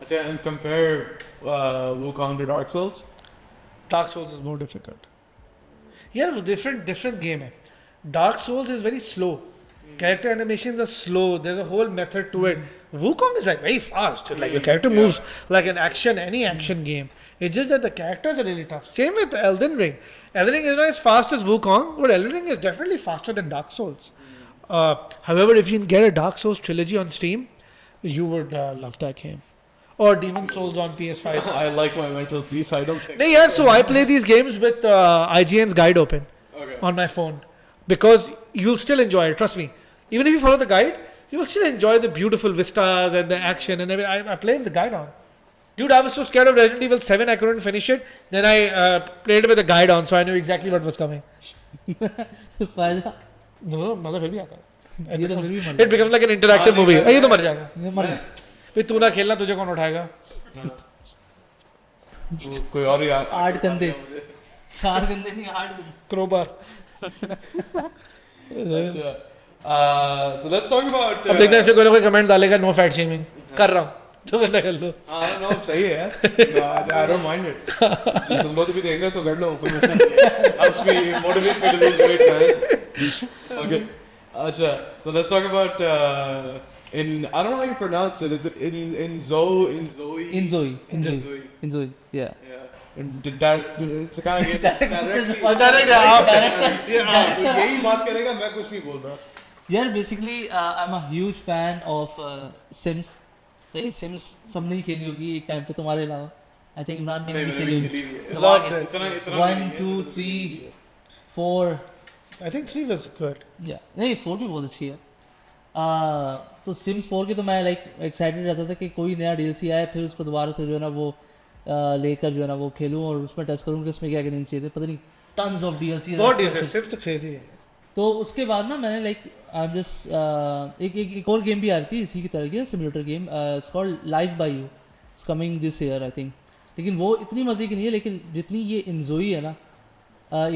अच्छा and compare Wukong to Dark Souls. Dark Souls is more difficult. Yeah, different game है. Dark Souls is very slow. Character animations are slow. There's a whole method to it. Wukong is like very fast. Like your character moves like any action game. It's just that the characters are really tough. Same with Elden Ring. Elden Ring is not as fast as Wukong, but Elden Ring is definitely faster than Dark Souls. However, if you can get a Dark Souls trilogy on Steam, you would love that game. Or Demon Souls on PS5. I like my mental peace. I don't think. Yeah, so I play these games with IGN's guide open on my phone because you'll still enjoy it. Trust me. Even if you follow the guide, you will still enjoy the beautiful vistas and the action and everything. I played with the guide on. Dude, I was so scared of Resident Evil 7, I couldn't finish it. Then I played with the guide on, so I knew exactly what was coming. फायदा No, मजा फिर भी आता है. ये तो फिर भी मर It becomes like an interactive movie. ये तो मर जाएगा. ये मर गया. फिर तू ना खेलना, तुझे कौन उठाएगा? कोई और ही आठ कंधे 4 गंदे नहीं 8 गंदे crowbar. So let's talk about. अब देखना इसमें कोई ना कोई कमेंट डालेगा नो फैट शेमिंग कर रहा हूँ तो करना कर लो. No, सही है यार. I don't mind it. तुम लोग भी देख रहे हो तो कर लो. कोई मसला नहीं. Helps me, motivates me to lose weight, man. Okay. अच्छा. So let's talk about in I don't know how you pronounce it. Is it in Zoe? Yeah. It's kind of यही बात करेगा मैं कुछ नहीं बोल रहा. यार basically I am a huge fan of Sims. सही सिम्स सबने ही खेली होगी एक टाइम पे तुम्हारे अलावा. आई थिंक इमरान ने भी खेली होगी. 1 2 3 4. I think 3 was good. या नहीं 4 भी बहुत अच्छी है. तो सिम्स 4 के तो मैं लाइक एक्साइटेड रहता था कि कोई नया DLC आए फिर उसको दोबारा से जो है ना वो लेकर जो है ना वो खेलूँ और उसमें टेस्ट करूँ कि उसमें क्या क्या नहीं चाहिए थे. पता नहीं टन्स ऑफ DLC बहुत DLC सिर्फ तो crazy है. तो उसके बाद ना मैंने लाइक आई एम जस्ट एक और गेम भी आ रही थी इसी की तरह की simulator game. It's called life by you. It's coming this year I think. लेकिन वो इतनी मज़े की नहीं है लेकिन जितनी ये इंजॉय है ना.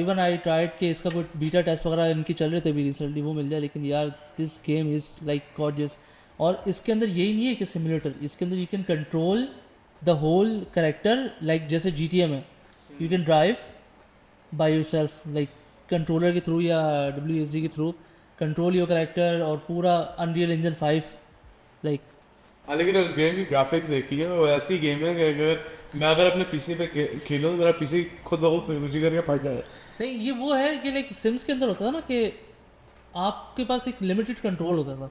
इवन आई ट्राइड कि इसका कोई बीटा टेस्ट वगैरह इनकी चल रहे थे अभी रिसेंटली वो मिल जाए. लेकिन यार this game is like gorgeous. और इसके अंदर यही नहीं है कि सिमुलेटर. इसके अंदर you can control the whole character like जैसे GTA में you can drive by yourself like controller के थ्रू या WSD के थ्रू कंट्रोल योर करेक्टर और पूरा अनरियल इंजन 5 लाइक. लेकिन उस गेम की ग्राफिक्स देखी है वो ऐसी गेम है कि अगर अपने PC पे खेलूँ मेरा PC खुद ब खुद खुशी करके फट जाए. नहीं ये वो है कि लाइक सिम्स के अंदर होता था ना कि आपके पास एक लिमिटेड कंट्रोल होता था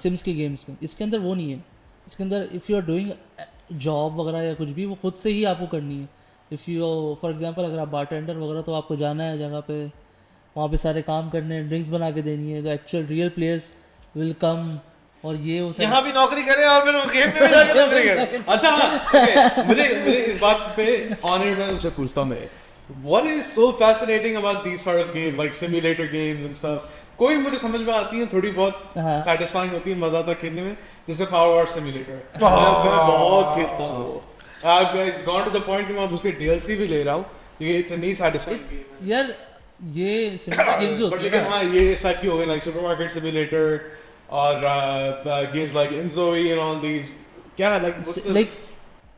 सिम्स के गेम्स में. इसके अंदर वो नहीं है. इसके अंदर if you are doing job वगैरह या कुछ भी वो खुद से ही आपको करनी है. इफ़ यू फॉर एग्जांपल अगर आप बारटेंडर वगैरह तो आपको जाना है जगह पे वहाँ पे सारे काम करने हैं ड्रिंक्स बना के देनी है. The actual real players will come और ये वो सब यहाँ भी नौकरी करें और फिर गेम में भी जाके नौकरी करें. अच्छा हाँ मुझे इस बात पे ऑनर में उनसे पूछता हूँ मैं. What is so fascinating about these sort of games like simulator games and stuff? कोई मुझे समझ में आती है थोड़ी बहुत satisfying होती है मजा आता है खेलने में जैसे Power Wash Simulator. मैं बहुत खेलता हूँ. It's gone to the point कि मैं उसके DLC भी ले रहा हूँ. ये इतनी satisfying यार ये सिमुलेटर गेम्स होते हैं. लेकिन हाँ ये इस टाइप की हो गई like Supermarket Simulator और games like Inzoi and all these. क्या like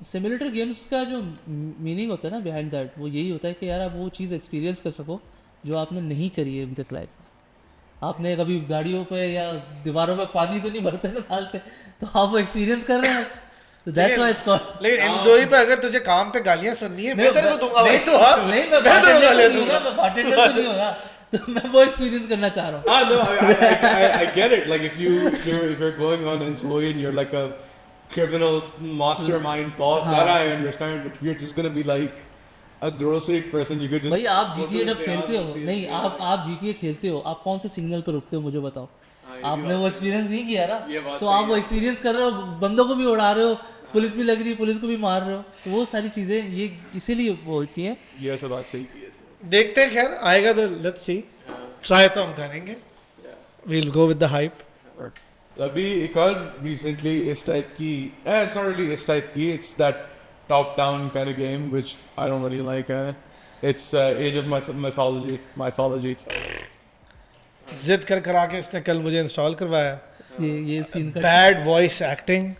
सिमुलेटर गेम्स का जो मीनिंग होता है ना बिहाइंड दैट वो यही होता है कि यार आप वो चीज़ एक्सपीरियंस कर सको जो आपने नहीं करी है अभी तक लाइफ में. आपने कभी गाड़ियों पे या दीवारों पे पानी तो नहीं भरते ना डालते तो आप वो एक्सपीरियंस कर रहे हैं. तो दैट्स व्हाई इट्स कॉल्ड. लेकिन एंजॉय पे अगर तुझे काम पे गालियां सुननी है मैं तेरे को दूंगा भाई. तो हां नहीं मैं बारटेंडर तो नहीं होगा तो मैं वो एक्सपीरियंस करना चाह रहा हूँ. No, I get it. Like if you're going on Inzoi and you're like a criminal mastermind boss, that I understand. But you're just gonna be like a grocery person. You could just. भाई आप GTA जब खेलते हो नहीं आप GTA खेलते हो आप कौन से सिग्नल पे रुकते हो मुझे बताओ. आपने वो एक्सपीरियंस नहीं किया ना तो आप वो एक्सपीरियंस कर रहे हो बंदों को भी उड़ा रहे हो पुलिस भी लग रही है पुलिस को भी मार रहे हो. तो वो सारी चीज़ें ये इसीलिए वो होती हैं. ये सब बात सही है. देखते हैं खैर आएगा तो लेट्स सी. ट्राई तो हम करेंगे. We'll go with the hype. अभी एक और recently इस टाइप की it's not really इस टाइप की it's that top down kind of game which I don't really like. It's Age of Mythology. जिद कर करा के इसने कल मुझे इंस्टॉल करवाया. ये सीन का बैड वॉइस एक्टिंग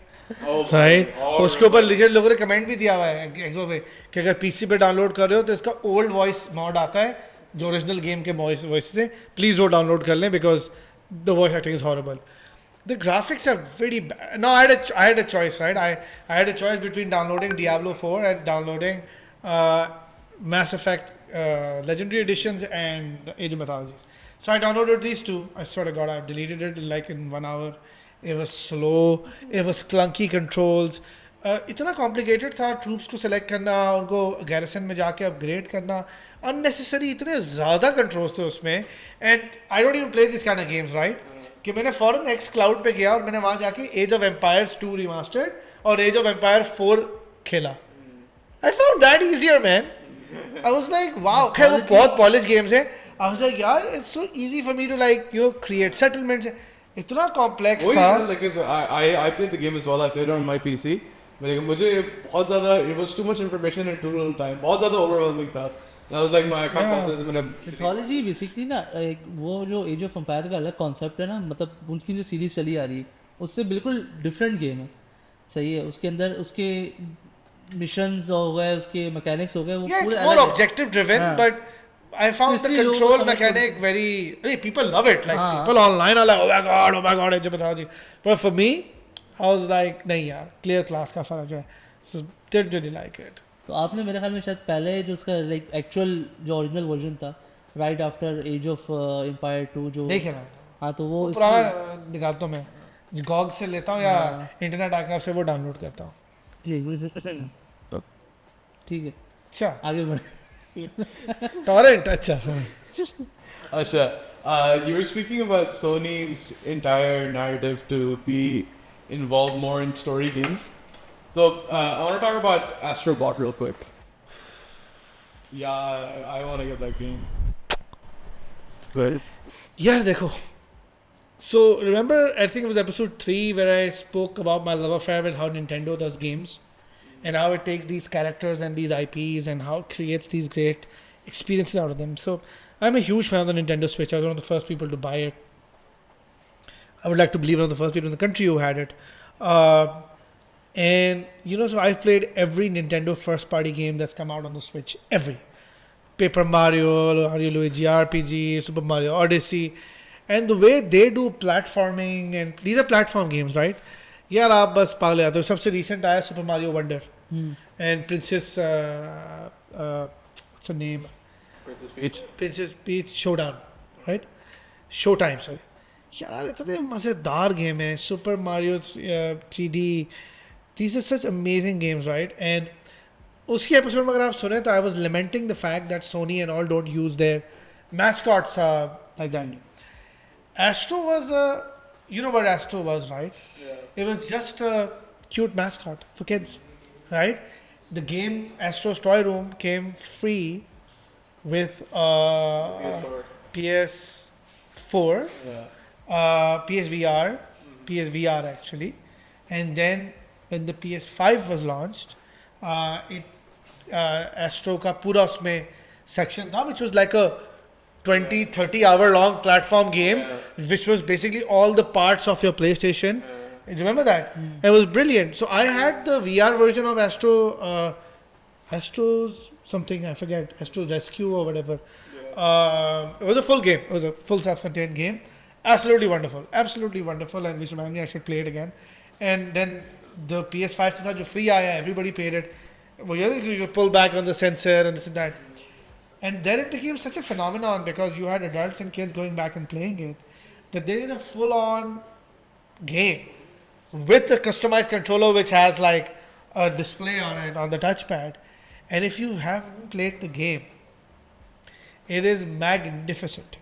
राइट. उसके ऊपर लिजिट लोगों ने कमेंट भी दिया हुआ है एक्सो पे कि अगर PC पे डाउनलोड कर रहे हो तो इसका ओल्ड वॉइस मॉड आता है जो ओरिजिनल गेम के वॉइस थे. प्लीज़ वो डाउनलोड कर लें because the voice acting is horrible. The graphics are very bad. No, I had a choice, right? I had a choice between downloading Diablo 4 and downloading Mass Effect Legendary Editions and Age of Mythologies. So I downloaded these two. I swear to God, I deleted it like in 1 hour. It was slow. It was clunky controls. इतना complicated था troops को select करना उनको garrison में जाके upgrade करना unnecessary इतने ज़्यादा controls थे उसमें. And I don't even play these kind of games, right? कि मैंने फॉरन एक्स क्लाउड पे गया और मैंने वहाँ जाके एज ऑफ एम्पायर्स 2 रिमास्टर्ड और एज ऑफ एम्पायर 4 खेला. I found that easier man. I was like wow. खैर वो बहुत पॉलिश गेम्स हैं. आई वाज लाइक यार it's so easy for me to like you know create settlements. इतना complex था. I played the game as well. I played it on my PC. लेकिन मुझे बहुत ज़्यादा it was too much information and too little time. बहुत ज़्यादा overwhelming था. That was like my process. Mythology basically ना एक वो जो एज ऑफ एम्पायर का अलग कॉन्सेप्ट है ना, मतलब उनकी जो सीरीज चली आ रही है उससे बिल्कुल डिफरेंट गेम है, सही है. उसके अंदर उसके मिशंस हो गए, उसके मैकेनिक्स हो गए, वो Yeah, पूरे it's more अलग है. objective driven, हाँ. but I found the इसलिए लोगों को control समझ mechanic very. Hey, people love it. Like हाँ. people online are like, oh my god, ये बताओ जी. But for me, I was like, नहीं यार, clear class का फर्क है. So didn't really like it. तो आपने मेरे ख्याल में शायद पहले जो उसका लाइक एक्चुअल जो ओरिजिनल वर्जन था right after Age of Empire 2 जो देखे ना. हाँ तो वो पुराना निकालता हूँ मैं. GOG से लेता हूँ या इंटरनेट आर्काइव से वो डाउनलोड करता हूँ. ठीक है, अच्छा. आगे बढ़े. टॉरेंट. अच्छा. Asha, you were speaking about Sony's entire narrative to be involved more in story games. So I want to talk about Astro Bot real quick. Yeah, I want to get that game. Right. यार देखो. So remember, I think it was episode 3 where I spoke about my love affair with how Nintendo does games and how it takes these characters and these IPs and how it creates these great experiences out of them. So I'm a huge fan of the Nintendo Switch. I was one of the first people to buy it. I would like to believe one of the first people in the country who had it. And you know, so I've played every Nintendo first party game that's come out on the Switch. Every. Paper Mario, Mario Luigi RPG, Super Mario Odyssey. And the way they do platforming, and these are platform games, right? यार आप बस पागल जाते हो. सबसे recent आया Super Mario Wonder and Princess what's her name? Princess Peach. Princess Peach Showdown, right? Showtime, sorry. यार इतने मज़ेदार गेम है. Super Mario 3D. These are such amazing games, right? And उसकी एपिसोड में अगर आप सुने तो I was lamenting the fact that Sony and all don't use their mascots like that. Astro was you know what Astro was, right? Yeah. It was just a cute mascot for kids, right? The game Astro's Toy Room came free with PS4. PS4, Yeah. PSVR, PSVR actually, and then when the PS5 was launched, Astro का पूरा उसमें section था, which was like a 20-30 hour long platform game, which was basically all the parts of your PlayStation. You remember that? It was brilliant. So I had the VR version of Astro, Astro's something, I forget, Astro's Rescue or whatever. It was a full game. It was a full self-contained game. Absolutely wonderful. Absolutely wonderful. And which reminded me I should play it again. And then the PS5 के साथ जो free आया, everybody paid it. वो ये you could pull back on the sensor and this and that. And then it became such a phenomenon because you had adults and kids going back and playing it that they did a full-on game with the customized controller which has like a display on it on the touchpad. And if you haven't played the game, it is magnificent.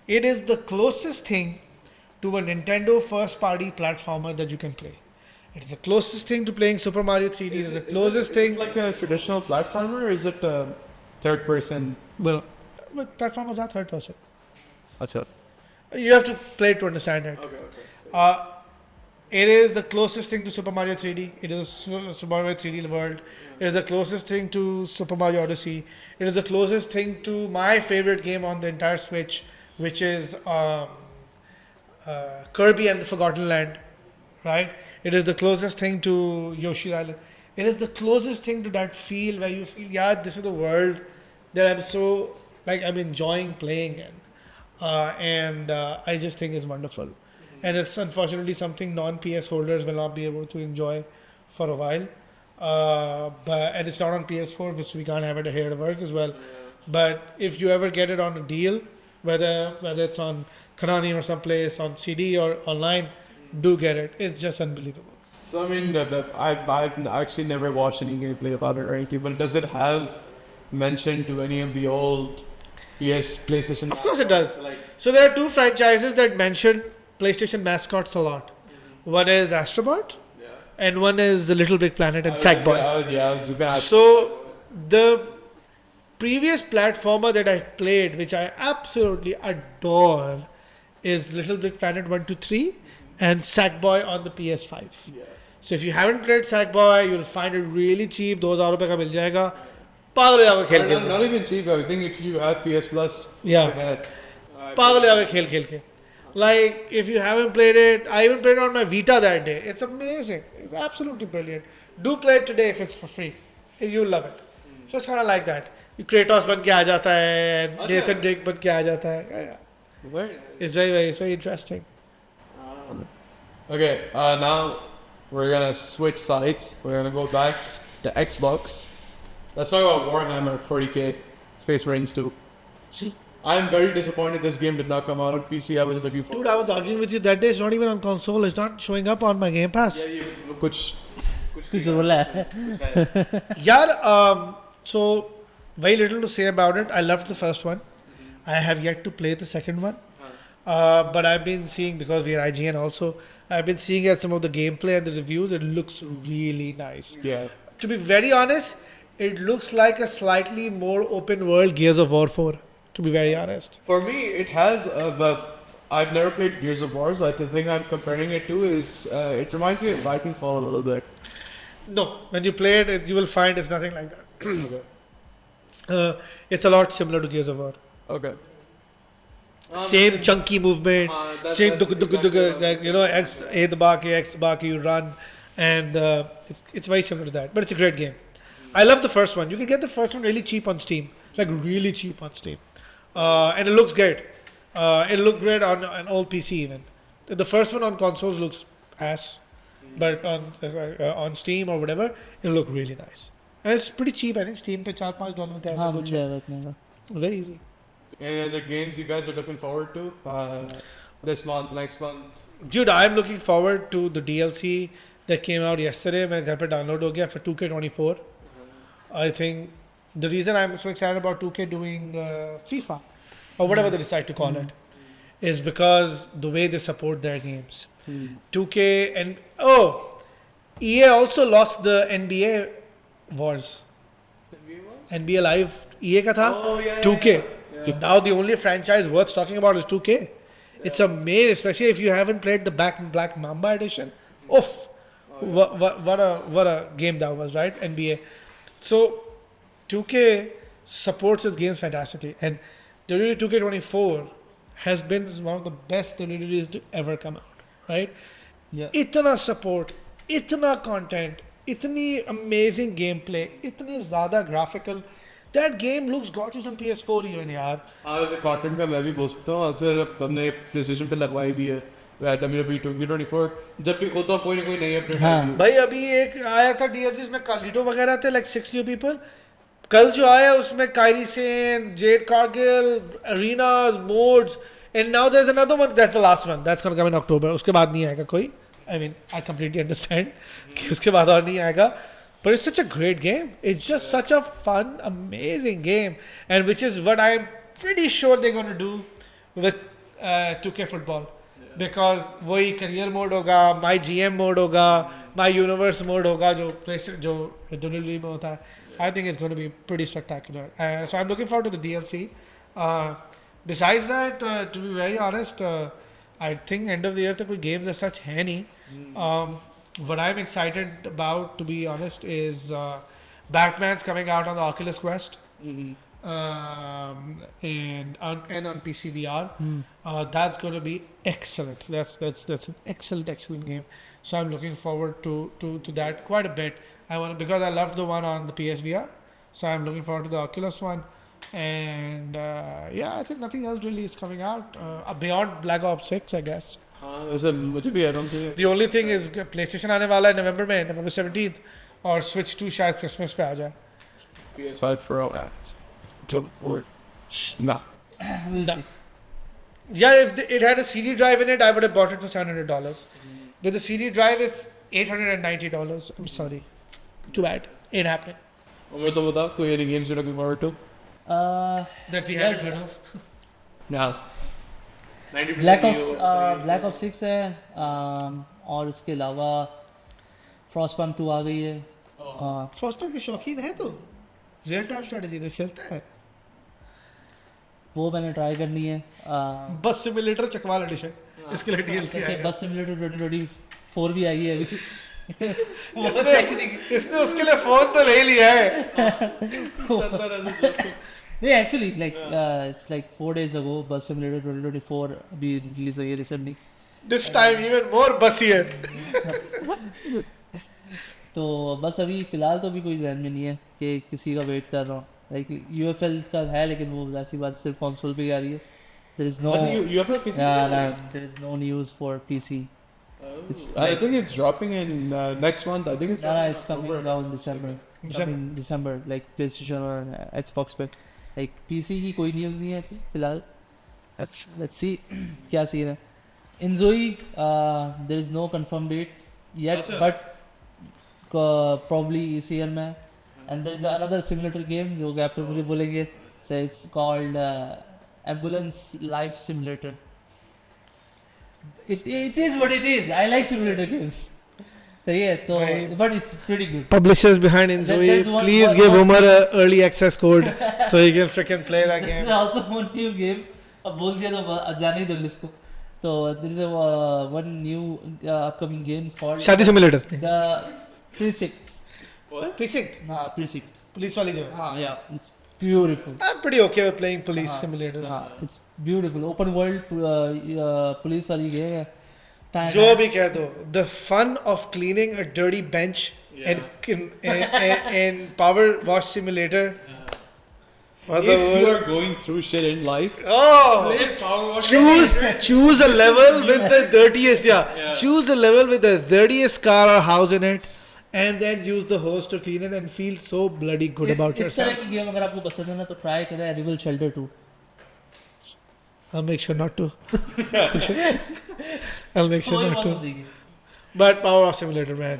It is the closest thing to a Nintendo first-party platformer that you can play. It is the closest thing to playing Super Mario 3D. It is the closest thing. Like a traditional platformer, or is it third person? Well, but platformers are third person. Achha. You have to play it to understand it. Okay. It is the closest thing to Super Mario 3D. It is a Super Mario 3D world. It is the closest thing to Super Mario Odyssey. It is the closest thing to my favorite game on the entire Switch, which is Kirby and the Forgotten Land, right? It is the closest thing to Yoshi's Island. It is the closest thing to that feel where you feel, yeah, this is the world that I'm so, like, I'm enjoying playing in. And I just think it's wonderful. And it's unfortunately something non-PS holders will not be able to enjoy for a while. And it's not on PS4, which we can't have it here at work as well. But if you ever get it on a deal, whether it's on Kanani or someplace, on CD or online, do get it. It's just unbelievable. So I mean, I've actually never watched any gameplay about it or anything, but does it have mention to any of the old PlayStation? Of course it does. So there are two franchises that mention PlayStation mascots a lot. One is Astrobot, and one is the Little Big Planet and Sackboy. So the previous platformer that I've played, which I absolutely adore, is Little Big Planet 1, 2, 3 and Sackboy on the PS5. So if you haven't played Sackboy, you'll find it really cheap. 2000 रुपए का मिल जाएगा. पागल हो जाओगे खेल खेल Not even cheap. I think if you have PS Plus, Yeah. you had. पागल हो जाओगे खेल खेल के. Like if you haven't played it, I even played it on my Vita that day. It's amazing. It's absolutely brilliant. Do play it today if it's for free. You'll love it. So it's kind of like that. Kratos बन के आ जाता है, and Nathan Drake बन के आ जाता है. Yeah. Where? It's very interesting. Okay, now we're gonna switch sides. We're gonna go back to Xbox. Let's talk about Warhammer 40k Space Marines 2. I'm very disappointed this game did not come out on PC. I was looking for. Dude, I was arguing with you that day. It's not even on console. It's not showing up on my Game Pass. Yeah, you कुछ बोला है. Yeah. So very little to say about it. I loved the first one. I have yet to play the second one. But I've been seeing, because we are IGN also, I've been seeing at some of the gameplay and the reviews. It looks really nice. Yeah. To be very honest, it looks like a slightly more open world Gears of War 4. To be very honest. For me, it has. But I've never played Gears of War, so the thing I'm comparing it to is it reminds me of Titanfall a little bit. No, when you play it, you will find it's nothing like that. Okay. It's a lot similar to Gears of War. Okay. Same chunky movement, same that's duk, like, you know, X, A the bar, X the bar, you run, and it's very similar to that. But it's a great game. I love the first one. You can get the first one really cheap on Steam, like really cheap on Steam, and it looks great. It looked great on an old PC even. The first one on consoles looks ass, but on Steam or whatever, it looked really nice. And it's pretty cheap. I think Steam पे $4-5 का ऐसा हाँ कुछ मिल है. जाएगा इतने का. Very easy. Any other games you guys are looking forward to this month, next month? Dude, I'm looking forward to the DLC that came out yesterday. मेरे घर पे download हो गया for 2K24. I think the reason I'm so excited about 2K doing FIFA or whatever they decide to call it is because the way they support their games. 2K and EA also lost the NBA Wars. NBA Live EA का था. Oh, yeah, 2K. yeah. Now the only franchise worth talking about is 2K. It's amazing, especially if you haven't played the Black Mamba edition. Oof! What a game that was, right? NBA. So 2K supports its games fantastically, and WWE 2K24 has been one of the best WWEs to ever come out, right? Yeah. इतना support, इतना content, इतनी amazing gameplay, इतने ज़्यादा graphical. That game looks gorgeous on PS4 even यार. हाँ वैसे content का मैं भी बोल सकता हूँ. अक्सर हमने PlayStation पे लगवाई भी है. WWE 2K24 जब भी खोलता हूँ कोई ना कोई नई अपडेट आती है. भाई अभी एक आया था DLC उसमें कार्लिटो वगैरह थे, like 6 new people. कल जो आया उसमें Kairi Sane, Jade Cargill, arenas, modes, and now there's another one. That's the last one. That's gonna come in October. उसके बाद नहीं आएगा कोई. I mean, I completely understand कि उसके बाद और नहीं आएगा. But it's such a great game. It's just such a fun, amazing game, and which is what I'm pretty sure they're going to do with 2K football, because वही career mode होगा, my GM mode होगा, my universe mode होगा जो WWE में होता है. I think it's going to be pretty spectacular. So I'm looking forward to the DLC. Besides that, to be very honest, I think end of the year तक कोई games as such है नहीं. What I'm excited about, to be honest, is Batman's coming out on the Oculus Quest, and on PC VR. That's going to be excellent. That's an excellent game. So I'm looking forward to that quite a bit. Because I loved the one on the PSVR, so I'm looking forward to the Oculus one. And I think nothing else really is coming out beyond Black Ops 6, I guess. वैसे मुझे भी I don't think. The only thing is PlayStation आने वाला है November 17th, और Switch 2 शायद Christmas पे आ जाए. PS5 Pro. Nah. We'll see. Yeah, if it had a CD drive in it, I would have bought it for $700. But the CD drive is $890. I'm sorry. Too bad. Ain't happening. उम्र तो बता कोई any games you're looking forward to? That we haven't heard of. Yeah. Black Ops 6 है, और इसके अलावा Frostpunk 2 आ गई है. Frostpunk के शौकीन है तो रियल टाइम स्ट्रेटजी तो खेलता है. वो मैंने ट्राई करनी है. बस सिमुलेटर चकवाल एडिशन, इसके लिए DLC जैसे आएगा. बस सिमुलेटर 2024 भी आई है अभी. वो check नहीं इसने उसके लिए फोन तो ले लिया है. नहीं actually like it's like 4 days ago Bus Simulator 2024 अभी release हुई है recently. This time even more busier. तो बस अभी फ़िलहाल तो अभी कोई ध्यान में नहीं है कि किसी का वेट कर रहा हूँ. लाइक UFL का है लेकिन वो ऐसी बात सिर्फ कंसोल पे ही आ रही है. There is no UFL PC? there is no news for PC. It's I think it's dropping in next month. I think it's dropping it's coming down December. Coming December like PlayStation और Xbox पे. Like PC की कोई news नहीं है अभी फ़िलहाल. Let's see क्या scene है. Inzoi there is no confirmed date yet but probably इस year में. And there is another simulator game जो Raptr मुझे बोलेंगे. So it's called Ambulance Life Simulator. It is what it is. I like simulator games. सही है तो but it's pretty good. Publishers behind Inzoi, please give Umar a early access code so he can freaking play that game. There's also one new game. अब बोल दिया तो जाने ही दो list को. तो there is a one new upcoming game called शादी simulator. The Precinct. What? Precinct. हाँ Precinct. Police वाली जो है. हाँ yeah it's beautiful. I'm pretty okay with playing police simulators. हाँ it's beautiful. Open world police वाली game है. जो भी कह दो, the fun of cleaning a dirty bench in Power Wash Simulator. If you are going through shit in life, play Power Wash. Choose a level with the dirtiest. Choose the level with the dirtiest car or house in it, and then use the hose to clean it and feel so bloody good about इस तरह yourself. की game अगर आपको पसंद है ना तो try करें Animal Shelter 2. I'll make sure not to. I'll make sure कोई not बात to. नहीं. But Power Wash Simulator, man,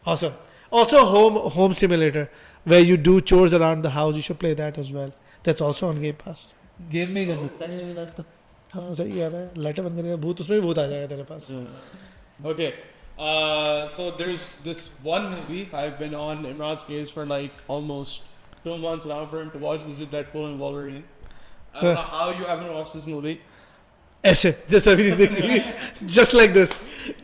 awesome. Also, home simulator where you do chores around the house. You should play that as well. That's also on Game Pass. Game में ही कर सकता है ये बात तो. हाँ सही है ना. लाइटर बंद करेगा भूत उसमें भी भूत आ जाएगा तेरे पास. Okay. So there's this one movie I've been on Imran's case for like almost 2 months now for him to watch. This is Deadpool and Wolverine. I don't know how you haven't watched this movie. ऐसे जैसे अभी नहीं देखी. Just like this.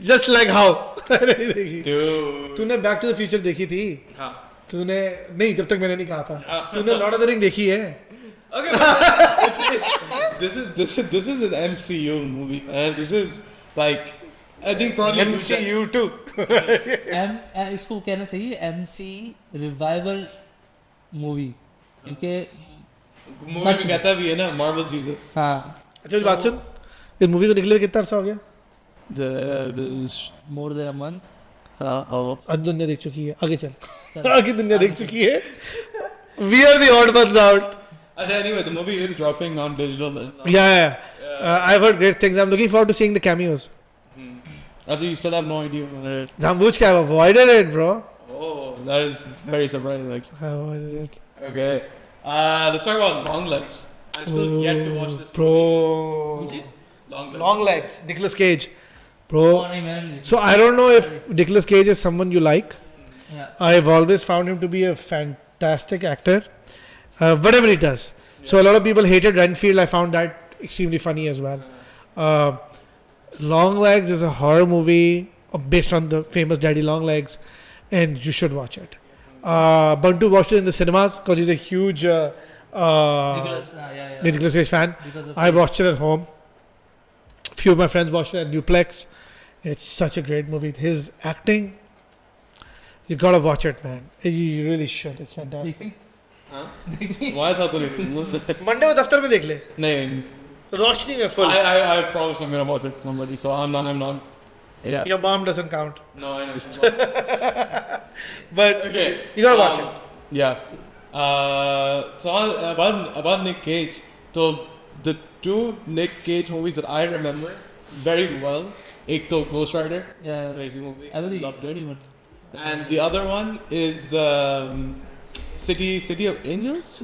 Just like how. नहीं देखी. Dude. तूने Back to the Future देखी थी? हाँ. तूने नहीं जब तक मैंने नहीं कहा था. तूने Lord of the Rings देखी है? Okay, but this is an MCU movie, and this is like I think probably MCU too. इसको कहना चाहिए MC रिवाइवल मूवी क्योंकि मूवी में कहता भी है ना मार्वल जीसस. हाँ. अच्छा बात सुन. इस मूवी को निकले कितना अर्सा हो गया? More than a month. आज दुनिया देख चुकी है. आगे चल. आगे दुनिया देख चुकी है. We are the odd ones out. Anyway, the movie is dropping on digital. Yeah. I've heard great things. I'm looking forward to seeing the cameos. I think you still have no idea on it. Zambuchka, I've avoided it, bro. Oh, that is very surprising. Like, I avoided it. okay, let's talk about Long Legs. I'm still yet to watch this. Bro. Long Legs. Long Legs. Nicolas Cage. Bro. नहीं मैंने नहीं. So I don't know if Nicolas Cage is someone you like. Yeah. I've always found him to be a fantastic actor. Whatever he does. So a lot of people hated Renfield. I found that extremely funny as well. Long Legs is a horror movie based on the famous Daddy Long Legs, and you should watch it. Buntu watched it in the cinemas because he's a huge Nicolas Cage fan. I watched it at home. Few of my friends watched it at Duplex. It's such a great movie. His acting, you gotta watch it, man. You really should. It's fantastic. Why is that? Monday को दफ्तर में देख ले. नहीं. रोशनी में full. I promise I'm gonna watch it somebody. So I'm not. Yeah. Your mom doesn't count. No, I know. But Okay. you gotta watch it. Yeah. So about Nick Cage. So the two Nick Cage movies that I remember very well. एक तो Ghost Rider. Yeah. Crazy movie. I really Loved it. even. And the other one is City of Angels.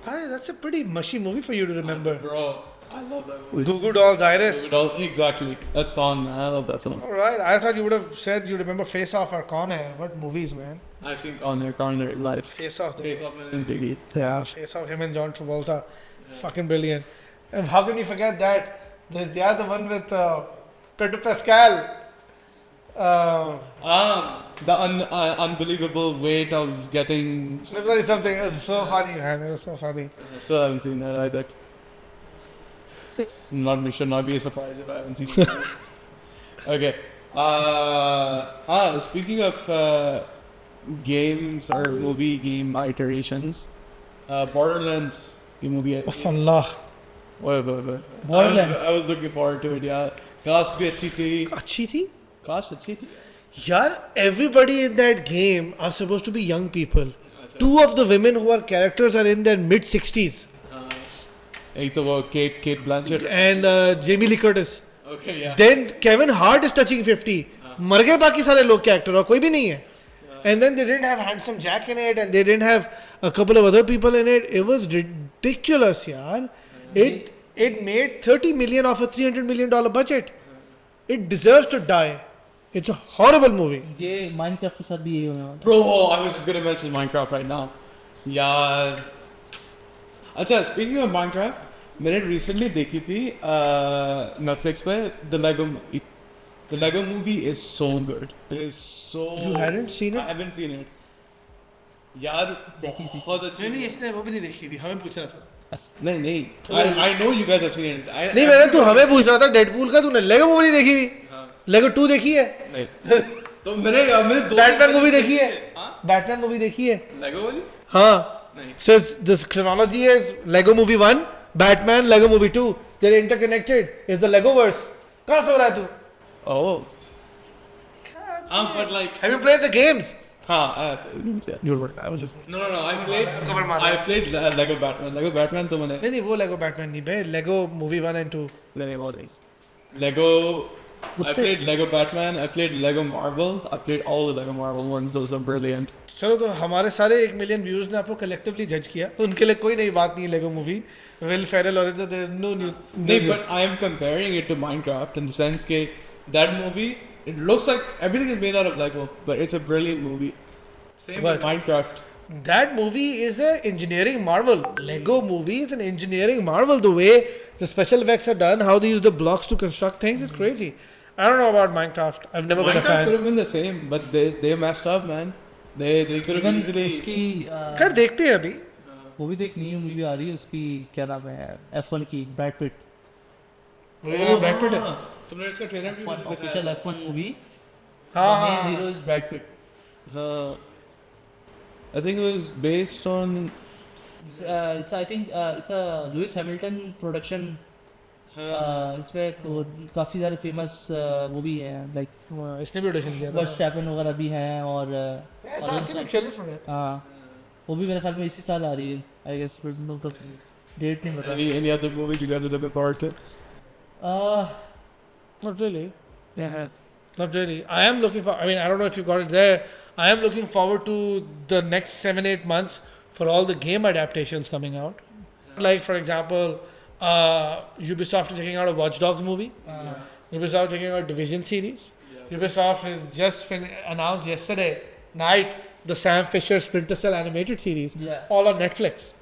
Hi, that's a pretty mushy movie for you to remember. Bro, I love that movie. Goo Goo Dolls Iris. Exactly. That song, I love that song. Alright, I thought you would have said you remember Face Off or Con Air. What movies, man? I've seen Connor live. Face Off. Face Off and Diggy. Yeah. Face Off, him and John Travolta. Fucking brilliant. And how can you forget that? They are the one with Pedro Pascal. The unbelievable weight of getting. Let me tell you something. It was so funny, man. It was so funny. Still haven't seen that either. Should not be a surprise if I haven't seen it. Okay. Speaking of games or movie game iterations, Borderlands की movie. Oh Allah. Wait. Borderlands. I was looking forward to it. Yeah. Cast भी अच्छी थी. अच्छी थी? Cast अच्छी थी. Yaar, everybody in that game are supposed to be young people. Two of the women who are characters are in their mid 60s. एक तो वो Kate Blanchett. And Jamie Lee Curtis. Okay, yeah. Then Kevin Hart is touching 50. मर गए बाकी सारे लोग के actor और कोई भी नहीं है. And then they didn't have Handsome Jack in it, and they didn't have a couple of other people in it. It was ridiculous, yaar. It made 30 million off a $300 million budget. It deserves to die. It's a horrible movie. ये Minecraft के साथ भी यही होने वाला है. Bro, I was just gonna mention Minecraft right now. यार. अच्छा, speaking of Minecraft, मैंने recently देखी थी Netflix पे The Lego movie. The Lego movie is so good. It is so. You hadn't seen it? I haven't seen it. यार बहुत अच्छी. नहीं इसने वो भी नहीं देखी थी. हमें पूछ रहा था. नहीं. I know you guys have seen it. नहीं मैंने तू हमें पूछ रहा था डेडपूल का तूने लेगो मूवी नहीं देखी हुई. लेगो 2 देखी है? नहीं. तो मैंने दो बैटमैन मूवी देखी है? बैटमैन मूवी देखी है? Lego वाली? हाँ. नहीं. So this chronology is Lego movie 1, Batman, Lego movie 2. They're interconnected. It's the Legoverse. कहाँ सो रहा है तू? Oh. But like. Have you played the games? You're right. I was just. No. I played Lego Batman. Lego Batman तो मैंने. नहीं वो Lego Batman नहीं बे. Lego movie 1 and 2. नहीं बहुत नहीं. Lego. I played Lego Batman. I played Lego Marvel. I played all the Lego Marvel ones. Those are brilliant. चलो तो हमारे सारे 1 मिलियन व्यूज ने आपको कलेक्टिवली जज किया. उनके लिए कोई नई बात नहीं है Lego मूवी. Will Ferrell और there's no new. नहीं, but I am comparing it to Minecraft in the sense that that movie, it looks like everything is made out of Lego, but it's a brilliant movie. Same with Minecraft. That movie is an engineering marvel. Lego movie is an engineering marvel. The way the special effects are done, how they use the blocks to construct things is crazy. I don't know about Minecraft. I've never been a Minecraft fan. could have been the same, but they messed up, man. They could have easily. उसकी खैर देखते हैं अभी. वो भी तो एक नई मूवी आ रही है उसकी क्या नाम है F1 की ब्रैड पिट. ब्रैड पिट है. तुमने इसका ट्रेलर भी देखा? Official F1 movie. हाँ. Hero is Brad Pitt. I think it was based on. It's a Lewis Hamilton production. इसमें काफ़ी सारे फेमस वो भी हैं लाइक इसने भी ऑडिशन किया था. वर्स्टैपन वगैरह भी हैं और हाँ वो भी मेरे ख्याल में इसी साल आ रही है आई गेस. डेट नहीं पता. Any other movies you guys are looking forward to? Not really. Yeah. Not really. I am looking for. I mean, I don't know if you got it there. I am looking forward to the next 7-8 months for all the game adaptations coming out. Like for example, Ubisoft is taking out a Watch Dogs movie. Ubisoft taking out Division series. Ubisoft has just announced yesterday night the Sam Fisher Splinter Cell animated series. All on Netflix.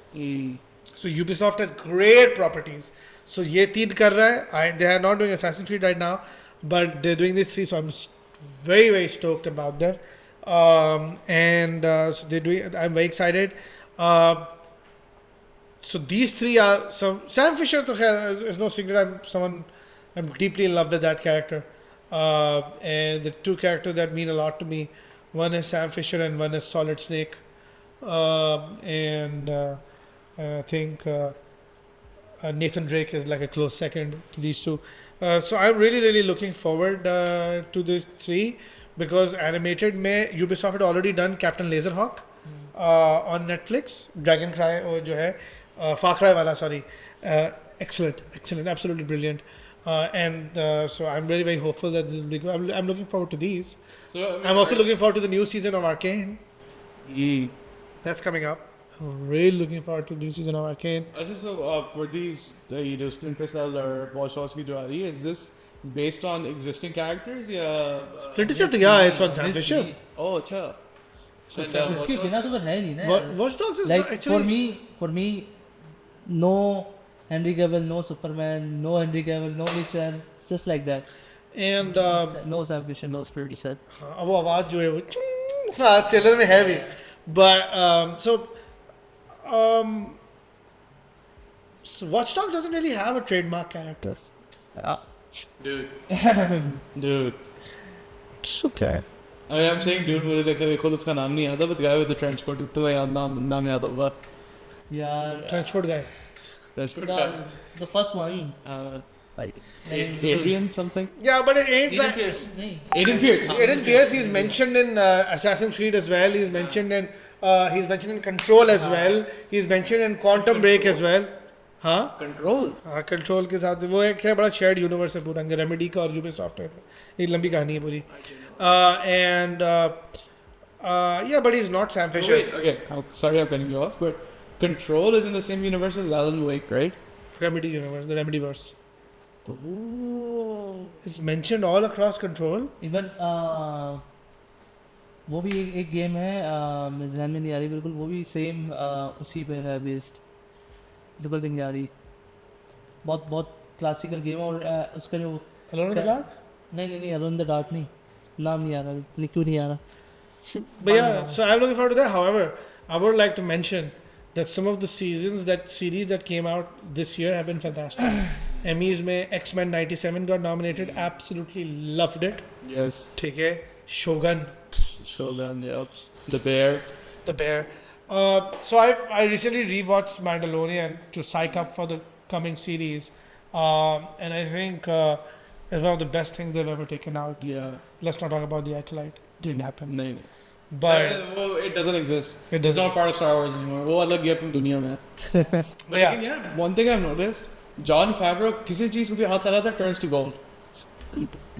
So Ubisoft has great properties. So ये 3 कर रहा है. They are not doing Assassin's Creed right now, but they're doing these 3. So I'm very very stoked about them. So they're doing. I'm very excited. So these 3 are some. Sam Fisher is no secret. I'm deeply in love with that character. And the 2 characters that mean a lot to me. One is Sam Fisher and one is Solid Snake. I think Nathan Drake is like a close second to these 2. So I'm really looking forward to these 3 because animated में Ubisoft had already done Captain Laserhawk on Netflix. Dragon Cry और जो है Far Cry वाला sorry. Excellent, absolutely brilliant. So I'm very hopeful that this will be good. I'm looking forward to these. So I'm also looking forward to the new season of Arcane. That's coming up. I'm really looking forward to the new season of Arcane. So for these Splinter Cell or Watch Dogs की जो आ रही है, is this based on existing characters या? Splinter Cell yeah, it's on Sam Fisher. Oh अच्छा. उसके बिना तो है नहीं ना. Watch Dogs is like actually for me no Henry Cavill, no Superman, no Henry Cavill, no Witcher. It's just like that. And No ambition, no spirit, he said. अब वो आवाज जो है वो इसमें ट्रेलर में है भी. But so Watch Dogs doesn't really have a trademark character. Dude. Dude. It's okay. I mean, I'm saying dude मुझे देखो तो उसका नाम नहीं आता, but the guy with the trench coat तो याद नाम याद होगा. यार. Trenchcoat guy. The first one. Like Adrian something. Yeah, but it ain't Aiden that. Pierce. नहीं. Aiden Pierce. Aiden Pierce, he's mentioned in Assassin's Creed as well. He's mentioned in Control as well. He's mentioned in Quantum Break as well. हाँ Control. हाँ control के साथ वो एक है बड़ा shared universe है पूरा रेमेडी का और यूबीसॉफ्ट है एक लंबी कहानी है पूरी and yeah but he's not Sam Fisher. Wait, okay. Sorry I'm cutting you off, but Control is in the same universe as Alan Wake, right? Remedy universe, the Remedyverse. Oh. It's mentioned all across Control. Even वो भी एक game है मेरे ध्यान में नहीं आ रही बिल्कुल वो भी सेम उसी पे है बेस्ड बिल्कुल भी नहीं आ रही बहुत बहुत क्लासिकल गेम है और उसका जो Alone in the Dark? नहीं Alone in the Dark नहीं नाम नहीं आ रहा क्यों नहीं आ रहा. But yeah, so I'm looking forward to that. However, I would like to mention that some of the series that came out this year have been fantastic. Emmys में X-Men 97 got nominated. Absolutely loved it. Yes. ठीक है. Shogun. Shogun, yep. The Bear. The Bear. So I recently rewatched Mandalorian to psych up for the coming series, and I think it's one of the best things they've ever taken out. Yeah. Let's not talk about the Acolyte. Didn't happen. No. But well, it doesn't exist. It It's doesn't. not part of Star Wars anymore. वो अलग ही अपनी दुनिया में है. But yeah. yeah, one thing I've noticed, Jon Favreau किसी चीज में भी हाथ लगाता है turns to gold.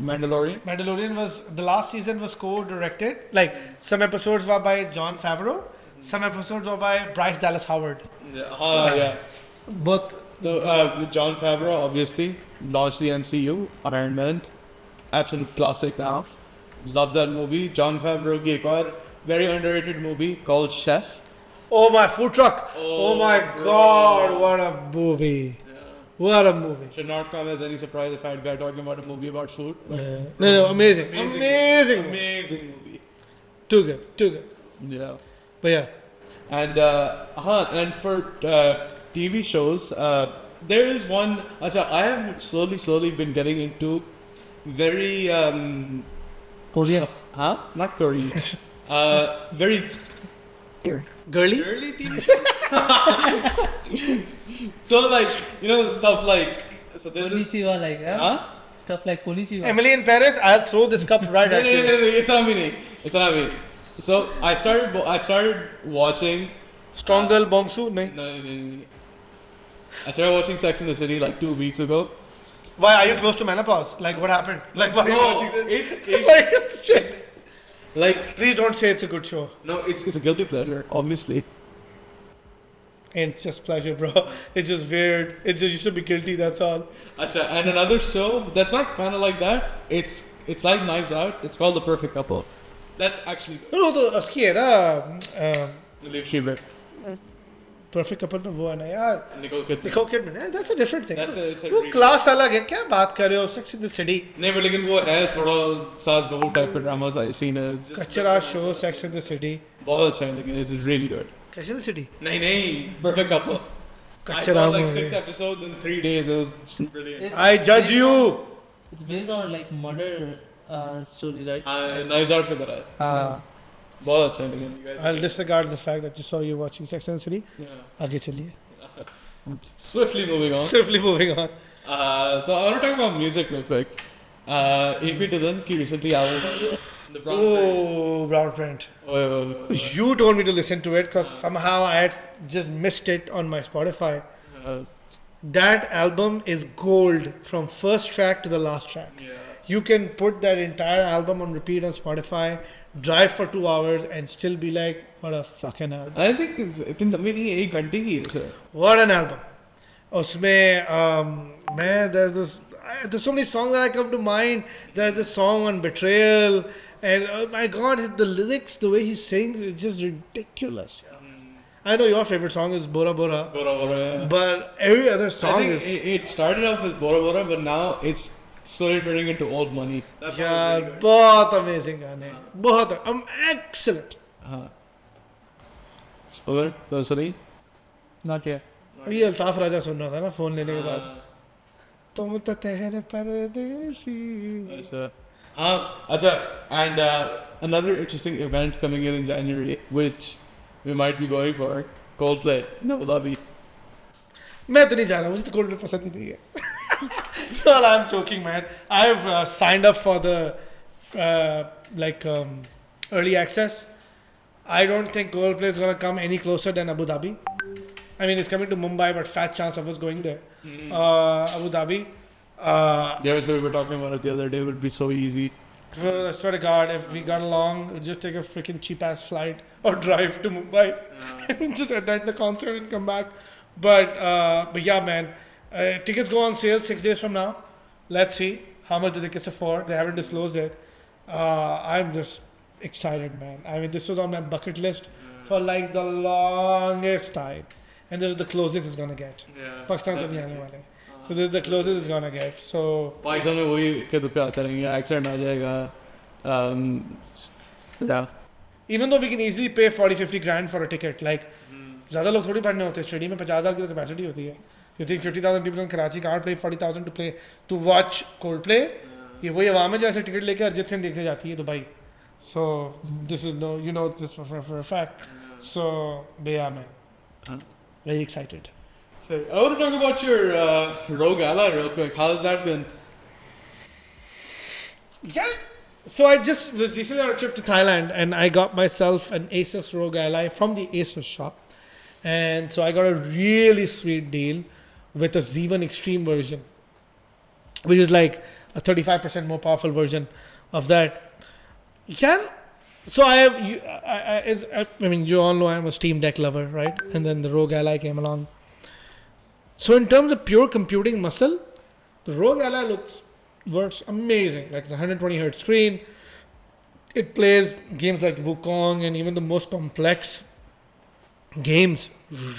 Mandalorian was the last season was co-directed. Like some episodes were by Jon Favreau, some episodes were by Bryce Dallas Howard. Yeah. Both. So Jon Favreau obviously launched the MCU, Iron Man, absolute classic now. Love that movie. Jon Favreau की एक और very underrated movie called Chef. Oh my food truck! Oh my bro. God! What a movie! What a movie! Should not come as any surprise if I had a guy talking about a movie about food. But No, amazing. Amazing movie. Too good. Yeah. But yeah, And for TV shows, there is one. I have slowly been getting into very Korean. not Korean. Very girly. girly TV shows. So like stuff like so there's this, Konnichiwa like stuff like Konnichiwa. Emily in Paris. I'll throw this cup right at you. No, itna bhi. So I started watching. Strong girl Bongsu. No. No. I started watching Sex in the City like 2 weeks ago. Why are you close to menopause? Like what happened? Like why are you watching this? It's just like please don't say it's a good show. no, it's a guilty pleasure, obviously. Ain't just pleasure, bro. It's just weird. It's just you should be guilty. That's all. And another show that's not kind of like that. It's like Knives Out. It's called The Perfect Couple. That's actually No, तो उसकी है ना Liv Schreiber, perfect couple में वो है ना यार Nicole Kidman. Nicole Kidman है. That's a different thing. It's a वो really- class अलग है. क्या बात कर रहे हो? Sex in the City. नहीं but लेकिन वो है थोड़ा सास बहू type का drama सा scene है. कचरा show Sex in the City. बहुत अच्छा है लेकिन it's really good. Sex in the City. नहीं Perfect Couple. I कचरा saw like movie. 6 episodes in 3 days. It was brilliant. I judge you. It's based on like murder story, right? Knives Out की तरह है. बहुत अच्छा है लेकिन you guys- I'll disregard the fact that you saw you watching Sex and the City. Yeah. आगे चलिए. Swiftly moving on. Swiftly moving on. So I want to talk about music real quick. AP Dylan की recently album The Brown Print. Oh, Brown Print. Oh, You told me to listen to it because somehow I had just missed it on my Spotify. That album is gold from first track to the last track. yeah. You can put that entire album on repeat on Spotify, drive for 2 hours, and still be like, what a fucking album. I think it's मेरी 1 घंटे की है sir. What an album. उसमें man, there's so many songs that I come to mind. There's this song on Betrayal, and oh my god, the lyrics, the way he sings, is just ridiculous. I know your favorite song is Bora Bora, Bora Bora. Yeah. but every other I song think is it started off with Bora Bora, but now it's slowly turning into old money. यार बहुत amazing गाने, बहुत excellent. Over, sorry. Not yet. ये अल्ताफ राजा सुन रहा था ना phone लेने के बाद. तुम तो तेरे परदेसी. Acha, and another interesting event coming in January, which we might be going for, Coldplay in Abu Dhabi. मैं तो नहीं जा रहा, मुझे तो Coldplay पसंद ही नहीं है. Well, I'm joking, man. I've signed up for the early access. I don't think Coldplay is gonna come any closer than Abu Dhabi. I mean, it's coming to Mumbai, but fat chance of us going there. Abu Dhabi. Yeah, so we were talking about it the other day. It would be so easy. I swear to God, if we got along, we'd just take a freaking cheap ass flight or drive to Mumbai and just attend the concert and come back. But yeah, man, tickets go on sale 6 days from now. Let's see how much the tickets afford. They haven't disclosed it. I'm just excited, man. I mean, this was on my bucket list for like the longest time, and this is the closest it's gonna get. Pakistan to nahi aane wale. So this is the closest it's gonna get. So Pakistan में वही के दुपे आते रहेंगे, accident आ जाएगा. Yeah. even though we can easily pay 40-50 grand for a ticket, like ज़्यादा लोग थोड़ी पढ़ने होते हैं. स्टेडियम में 50,000 की तो कैपेसिटी होती है. You think 50,000 people in Karachi can't pay 40,000 to watch Coldplay? ये वही आवाम है जो ऐसे टिकट लेकर अरिजीत सिंह देखने जाती है Dubai. So this is no, you know this for a fact. So yeah, man, very excited. So I want to talk about your Rogue Ally real quick. How's that been? Yeah. So I just was recently on a trip to Thailand and I got myself an Asus Rogue Ally from the Asus shop. And so I got a really sweet deal with a Z1 Extreme version, which is like a 35% more powerful version of that. Yeah. So I mean, you all know I'm a Steam Deck lover, right? And then the Rogue Ally came along. So in terms of pure computing muscle, the Rogue Ally works amazing. Like it's a 120 hertz screen. It plays games like Wukong and even the most complex games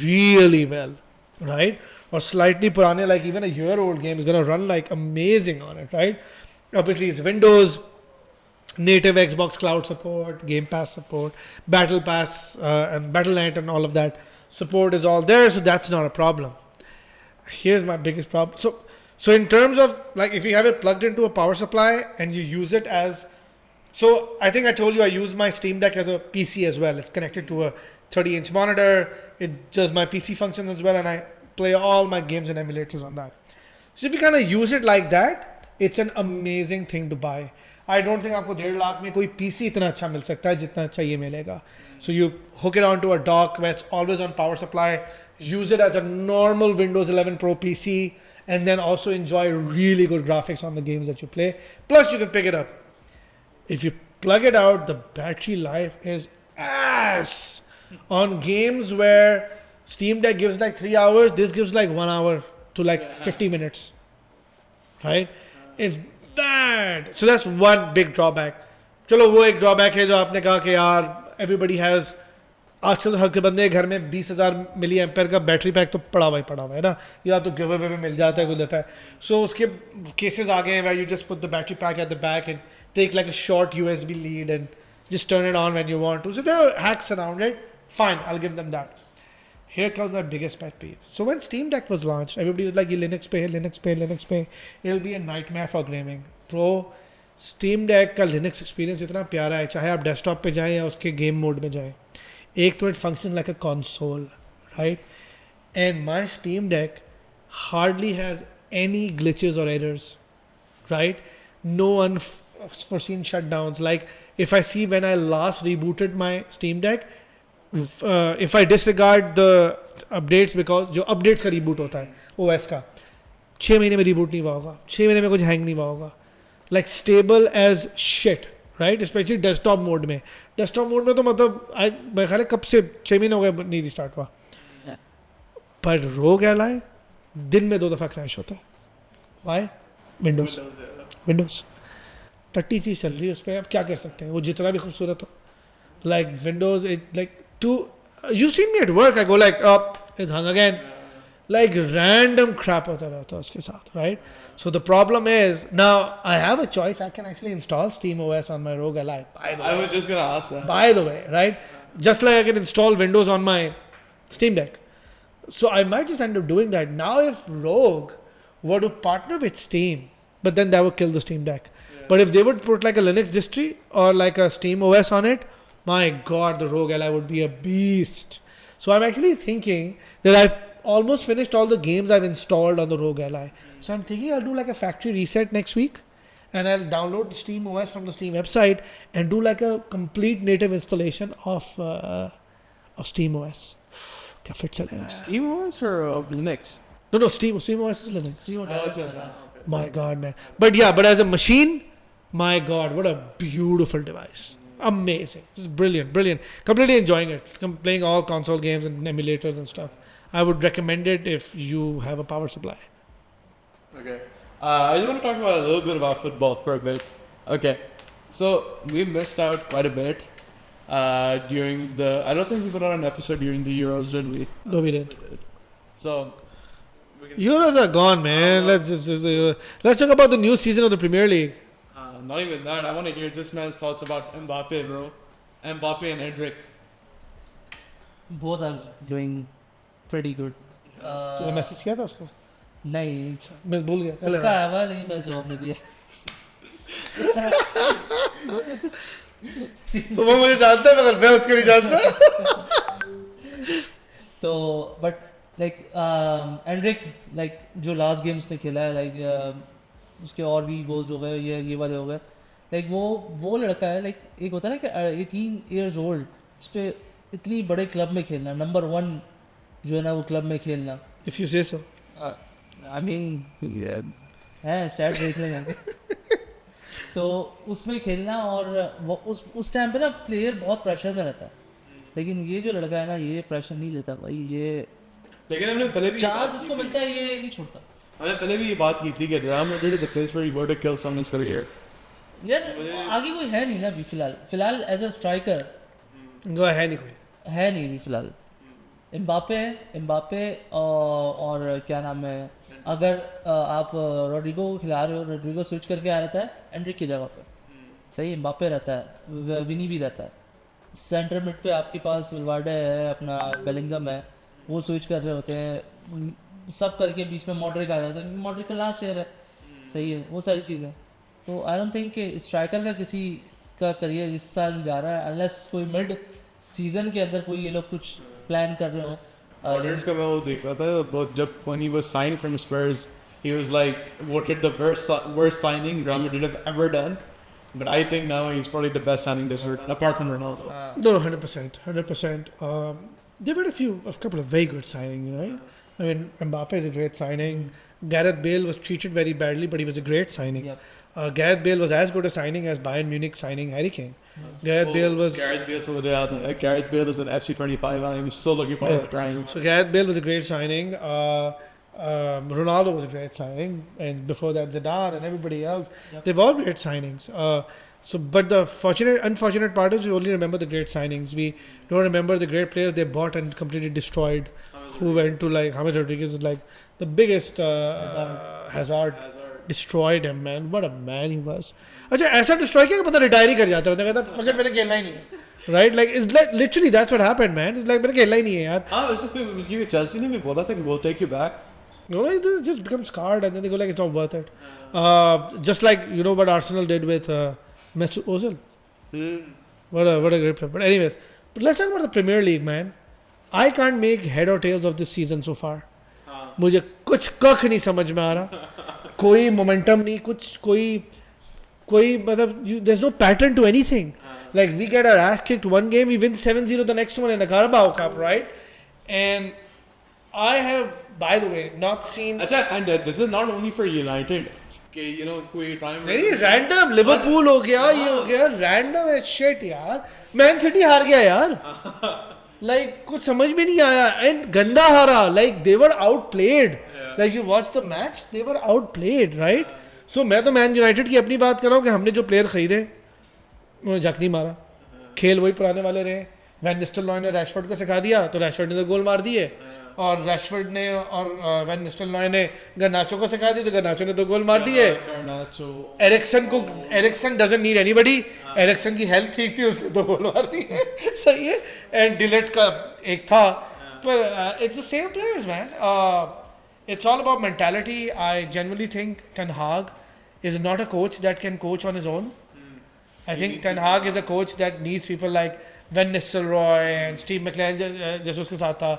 really well, right? Or slightly purane, like even a year-old game is gonna run like amazing on it, right? Obviously, it's Windows, native Xbox Cloud support, Game Pass support, Battle Pass and Battle.net and all of that support is all there, so that's not a problem. Here's my biggest problem. So in terms of like if you have it plugged into a power supply and you use it as, so I think I told you I use my Steam Deck as a PC as well. It's connected to a 30-inch monitor. It does my PC functions as well, and I play all my games and emulators on that. So if you kind of use it like that, it's an amazing thing to buy. I don't think आपको 1.5 लाख में कोई PC इतना अच्छा मिल सकता है जितना अच्छा ये मिलेगा. So you hook it onto a dock where it's always on power supply, use it as a normal Windows 11 Pro PC, and then also enjoy really good graphics on the games that you play. Plus you can pick it up. If you plug it out, the battery life is ass. On games where Steam Deck gives like 3 hours, this gives like 1 hour to like 50 minutes. Right? It's bad. So that's one big drawback. चलो वो एक drawback है जो आपने कहा कि यार everybody has, आजकल हर के बंदे घर में 20,000 मिली एम्पेयर का बैटरी पैक तो पड़ा हुआ है ना, या तो गिव अवे में मिल जाता है, कुछ देता है. सो उसके केसेस आ गए हैं where you just put the battery pack at the back and take like a short USB lead and just turn it on when you want to. So there are hacks around it. Fine, I'll give them that. Here comes my biggest pet peeve. So when Steam Deck was launched, everybody was like, Linux pay. It'll be a nightmare for gaming. Bro, Steam Deck का Linux experience इतना प्यारा है, चाहे आप desktop पे जाएं या उसके game mode में जाएं. एक तो it functions like a console, right? And my Steam Deck hardly has any glitches or errors, right? No unforeseen shutdowns. Like if I see when I last rebooted my Steam Deck, if I disregard the updates, because जो updates का reboot होता है OS का, 6 महीने में reboot नहीं हुआ होगा, 6 महीने में कुछ hang नहीं हुआ होगा, like stable as shit, right? Especially desktop mode में. Desktop mode में तो मतलब मेरे ख्याल है कब से 6 महीने हो गए नहीं restart हुआ. पर Rogue Ally दिन में 2 दफ़ा crash होता है. Why? Windows. टट्टी चीज़ चल रही है उस पर, आप क्या कर सकते हैं, वो जितना भी खूबसूरत हो. Like Windows, it like you've seen me at work, I go like, oh, it's hung again. like random crap होता रहता है उसके साथ, right? So the problem is now I have a choice. I can actually install Steam OS on my Rogue Ally. I was just gonna ask that. By the way, right? Just like I can install Windows on my Steam Deck. So I might just end up doing that. Now if Rogue were to partner with Steam, but then that would kill the Steam Deck. Yeah. But if they would put like a Linux distri or like a Steam OS on it, my God, the Rogue Ally would be a beast. So I'm actually thinking that I've almost finished all the games I've installed on the Rogue Ally. So I'm thinking I'll do like a factory reset next week, and I'll download the Steam OS from the Steam website and do like a complete native installation of Steam OS. क्या fit चलेगा? Steam OS or Linux? No, Steam OS is Linux. Steam My God, man. But as a machine, my God, what a beautiful device. Amazing. This is brilliant. Completely enjoying it. I'm playing all console games and emulators and stuff. I would recommend it if you have a power supply. Okay. I just want to talk about a little bit about football for a bit. Okay. So we missed out quite a bit during the. I don't think we put out an episode during the Euros, did we? No, we didn't. So. Euros are gone, man. Let's talk about the new season of the Premier League. Not even that. I want to hear this man's thoughts about Mbappe, bro. Mbappe and Endrick. Both are doing pretty good. तूने message किया था उसको? नहीं, मैं भूल गया. उसका आया हुआ लेकिन मैं जवाब नहीं दिया. तो वो मुझे जानता है मगर मैं उसको नहीं जानता. तो बट लाइक एंड्रिक लाइक जो लास्ट गेम उसने खेला है लाइक उसके और भी गोल्स हो गए, ये वाले हो गए. लाइक वो लड़का है लाइक एक होता है ना कि 18 years old उस पर इतनी बड़े क्लब में खेलना, नंबर 1 जो है ना वो क्लब में खेलना. If you say so. I mean है स्टैट्स देख लेंगे. तो उसमें खेलना और वो उस टाइम पे ना प्लेयर बहुत प्रेशर में रहता है, लेकिन ये जो लड़का है ना ये प्रेशर नहीं लेता भाई. ये लेकिन हमने पहले भी चांस इसको मिलता है ये नहीं छोड़ता. हमने पहले भी ये बात की थी कि Real Madrid is a place where you go to kill someone's career. यार आगे कोई है नहीं ना अभी फिलहाल एज अ स्ट्राइकर है नहीं कोई, है नहीं अभी फिलहाल. एम्बापे और क्या नाम है, अगर आप रोड्रिगो को खिला रहे हो, रोड्रिगो स्विच करके आ रहता है एंड्रिक की जगह पे, सही. एम्बापे रहता है, विनी भी रहता है. सेंटर मिड पे आपके पास विल्वार्डे है, अपना बेलिंगम है, वो स्विच कर रहे होते हैं. सब करके बीच में मॉड्रिक आ जाता है क्योंकि मॉड्रिक का लास्ट ईयर है, सही है. वो सारी चीज़ें. तो आई डोंट थिंक कि स्ट्राइकर का किसी का करियर इस साल जा रहा है अनलेस कोई मिड सीजन के अंदर कोई ये लोग कुछ प्लान कर रहे हो. Rodgers का मैं वो देख रहा था but जब when he was signed from Spurs he was like voted the worst signing Real Madrid have ever done, but I think now he's probably the best signing this year apart from Ronaldo. No, 100%. They've had a couple of very good signings, right? I mean, Mbappe is a great signing. Gareth Bale was treated very badly, but he was a great signing. Yep. Gareth Bale was as good a signing as Bayern Munich signing Harry Kane. Gareth Bale is an FC25 and I'm so looking forward to trying. So Gareth Bale was a great signing. Ronaldo was a great signing, and before that Zidane and everybody else. Yep. They've all great signings. But the unfortunate part is we only remember the great signings. We don't remember the great players they bought and completely destroyed. Who went to like James Rodriguez is like the biggest Hazard destroyed him, man. What a man he was. अच्छा ऐसा destroy किया कि बंदा retire ही कर जाता है, बंदा कहता फकट मैंने खेलना ही नहीं है. Right, like it's like literally that's what happened, man. It's like मैंने खेलना ही नहीं है यार. हाँ वैसे फिर Chelsea ने भी बोला था कि we'll take you back. No, they just become scarred and then they go like it's not worth it. Just like you know what Arsenal did with Mesut Ozil. What a great player. But anyways, let's talk about the Premier League, man. I can't make head or tails of this season so far. मुझे कुछ कख नहीं समझ में आ रहा, कोई momentum नहीं, कुछ कोई मतलब there's no pattern to anything. Like we get our ass kicked one game, we win 7-0 the next one in the Carabao Cup, right? And I have, by the way, not seen. And this is not only for United. कि you know कोई time नहीं random Liverpool हो गया, ये हो गया, random है shit यार. मैन सिटी हार गया यार. Like कुछ समझ में नहीं आया and गंदा हारा. Like they were outplayed. Like you watch the match, they were outplayed, right? So मैं तो मैन यूनाइटेड की अपनी बात कर रहा हूँ कि हमने जो प्लेयर खरीदे उन्होंने जक नहीं मारा. खेल वही पुराने वाले रहे. वैन निस्टलरॉय ने रैशफोर्ड को सिखा दिया तो रैशफोर्ड ने तो गोल मार दिए. और रैशफोर्ड ने और वैन निस्टेलरॉय ने गर्नाचो को सिखा दी, तो गर्नाचो ने 2 गोल मार दिए. Eriksen doesn't need anybody. Eriksen की हेल्थ ठीक थी, उसने 2 गोल मार दिए. सही है. एंड डिलेट का एक था, पर it's the same players man. It's all about mentality. I genuinely think Ten Hag is not a coach that can coach on his own. I think Ten Hag is a coach that needs people like Van Nistelrooy and Steve McLaren, जैसे उसके साथ था,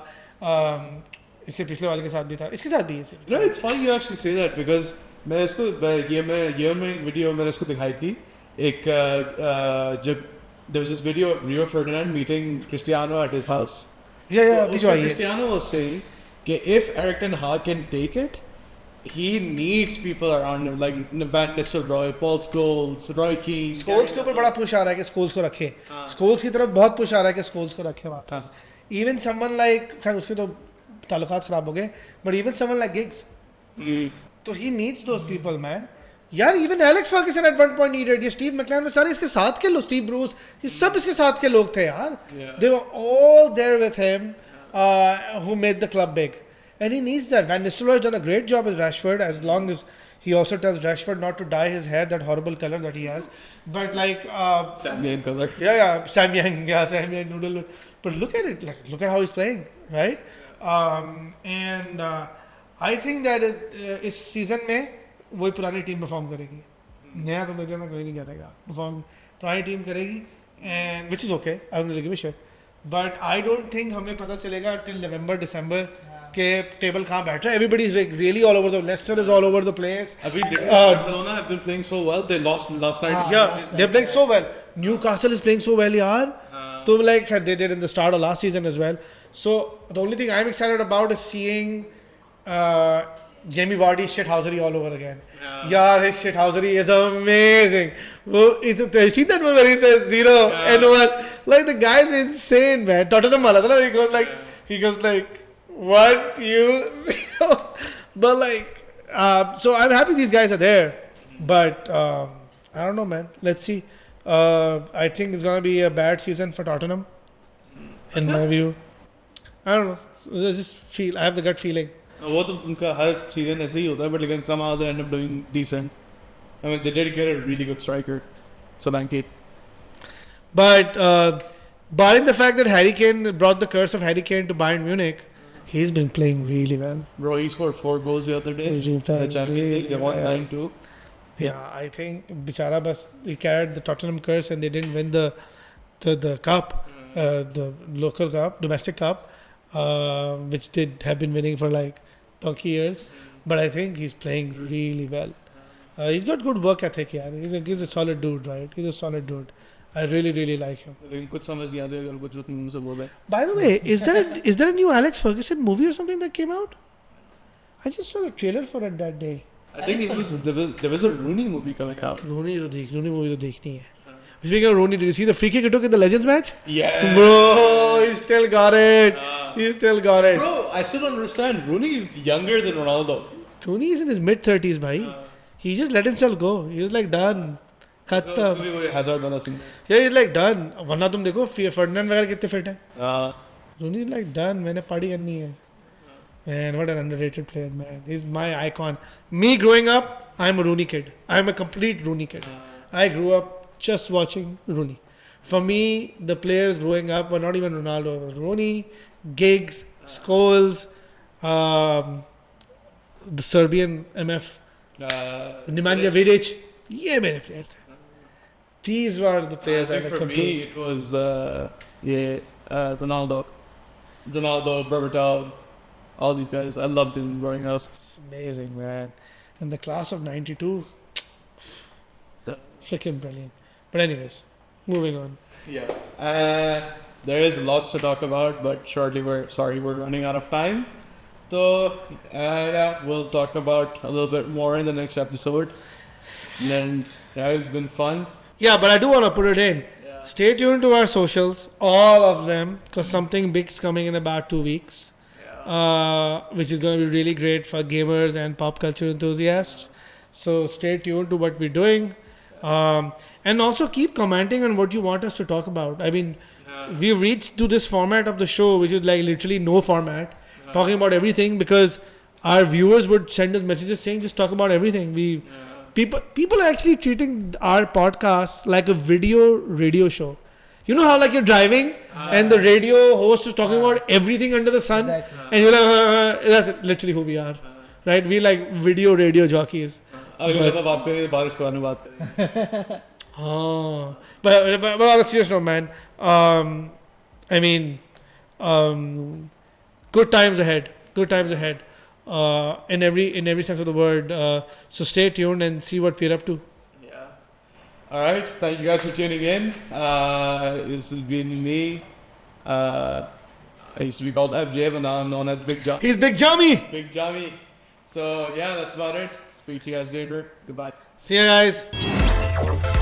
इससे पिछले वाले के साथ भी था, इसके साथ भी है. No, it's funny you actually say that because मैं इसको ये मैं वीडियो मैंने इसको दिखाई थी एक जब there was this video of Rio Ferdinand meeting Cristiano at his house. Yeah, So Cristiano was saying that if Erik ten Hag can take it, he needs people around him like Van Nistelrooy, Paul Scholes, Roy Keane. Scholes के ऊपर बड़ा push आ रहा है कि Scholes को रखे. Scholes की तरफ बहुत पुश आ रहा है कि स्कोल्स को रखे वापस. इवन समवन लाइक, खैर उसके तो ताल्लुकात खराब हो गए, but even someone like Giggs, तो he needs those people man. यार even Alex Ferguson at one point needed. ये स्टीव मैकलैन में सारे इसके साथ के लोग, स्टीव ब्रूस, ये सब इसके साथ के लोग थे यार. They were all there with him who made the club big, and he needs that. Van Nistelrooy has done a great job with Rashford, as long as he also tells Rashford not to dye his hair that horrible color that he has. But like Samyang color. yeah, Samyang noodle. But look at it, like look at how he's playing, right? And I think that इस season में वही पुरानी team perform करेगी. नया तो मेरे कोई नहीं करेगा. परफॉर्म पुरानी टीम करेगी, and which is okay. I don't really give a shit. But I don't think हमें पता चलेगा till November, December के टेबल कहाँ बैठ रहा है. Everybody is like really all over the. Leicester is all over the place. Barcelona have been playing so well. They lost last night. Yeah, they're playing so well. Newcastle is playing so well, yaar. So like they did in the start of last season as well. So the only thing I'm excited about is seeing Jamie Vardy's shithousery all over again. Yeah, his shithousery is amazing. You see that one where he says 0 and 1? Like the guy's insane, man. Tottenham wala tha na, he goes like, what you 0? But like, so I'm happy these guys are there. But I don't know, man. Let's see. I think it's gonna be a bad season for Tottenham, in my view. I don't know. I just feel, I have the gut feeling. वो तो उनका हर season ऐसे ही होता है, but again somehow they end up doing decent. I mean they did get a really good striker, Solanke. But barring the fact that Harry Kane brought the curse of Harry Kane to Bayern Munich, he's been playing really well. Bro, he scored 4 goals the other day. The Champions League, they won 9-2. Yeah, I think Bichara bas he carried the Tottenham curse and they didn't win the cup, the local cup, domestic cup, which they have been winning for like donkey years. But I think he's playing really well. He's got good work ethic, yeah. He's a solid dude, right? He's a solid dude. I really like him. कुछ समझ नहीं आता अगर कुछ तुम से बोल रहे. By the way, is there a new Alex Ferguson movie or something that came out? I just saw the trailer for it that day. I think there was a Rooney movie coming out. Rooney movie तो देखनी है. Speaking of Rooney, did you see the free kick he took in the Legends match? Yeah. Bro, he still got it. He still got it. Bro, I still don't understand. Rooney is younger than Ronaldo. Rooney is in his mid-30s, bhai. He just let himself go. He was like done. खत्म. Hazard वाला scene. Yeah, he's like done. वरना तुम देखो Ferdinand वगैरह कितने fit हैं. Rooney is like done. मैंने party करनी है. Man, what an underrated player, man. He's my icon. Me growing up, I'm a Rooney kid. I'm a complete Rooney kid. I grew up just watching Rooney. For me, the players growing up were not even Ronaldo. It was Rooney, Giggs, Scholes, the Serbian MF, Nemanja Vidic. Yeah, many players. These were the players I think could for me, it was Ronaldo, Berbatov, all these guys. I loved them growing up. It's amazing, man. And the class of '92, freaking brilliant. But anyways, moving on. Yeah. There is lots to talk about, but shortly we're running out of time. So we'll talk about a little bit more in the next episode. And yeah, it's been fun. Yeah, but I do want to put it in. Yeah. Stay tuned to our socials, all of them, because something big is coming in about 2 weeks. Which is going to be really great for gamers and pop culture enthusiasts. So stay tuned to what we're doing. And also keep commenting on what you want us to talk about. I mean, we've reached to this format of the show, which is like literally no format. talking about everything, because our viewers would send us messages saying just talk about everything. People are actually treating our podcast like a radio show. You know how like you're driving and the radio host is talking about everything under the sun, and you're like, that's literally who we are, right? We like radio jockeys. अगली दफा बात करेंगे बारिश के बारे में बात करेंगे. But on a serious note, man, I mean, good times ahead. Good times ahead. In every sense of the word. So stay tuned and see what we're up to. Yeah. All right. Thank you guys for tuning in. This has been me. I used to be called FJ, but now I'm known as Big Jam. He's Big Jammy. Big Jammy. So yeah, that's about it. Speak to you guys later. Goodbye. See you guys.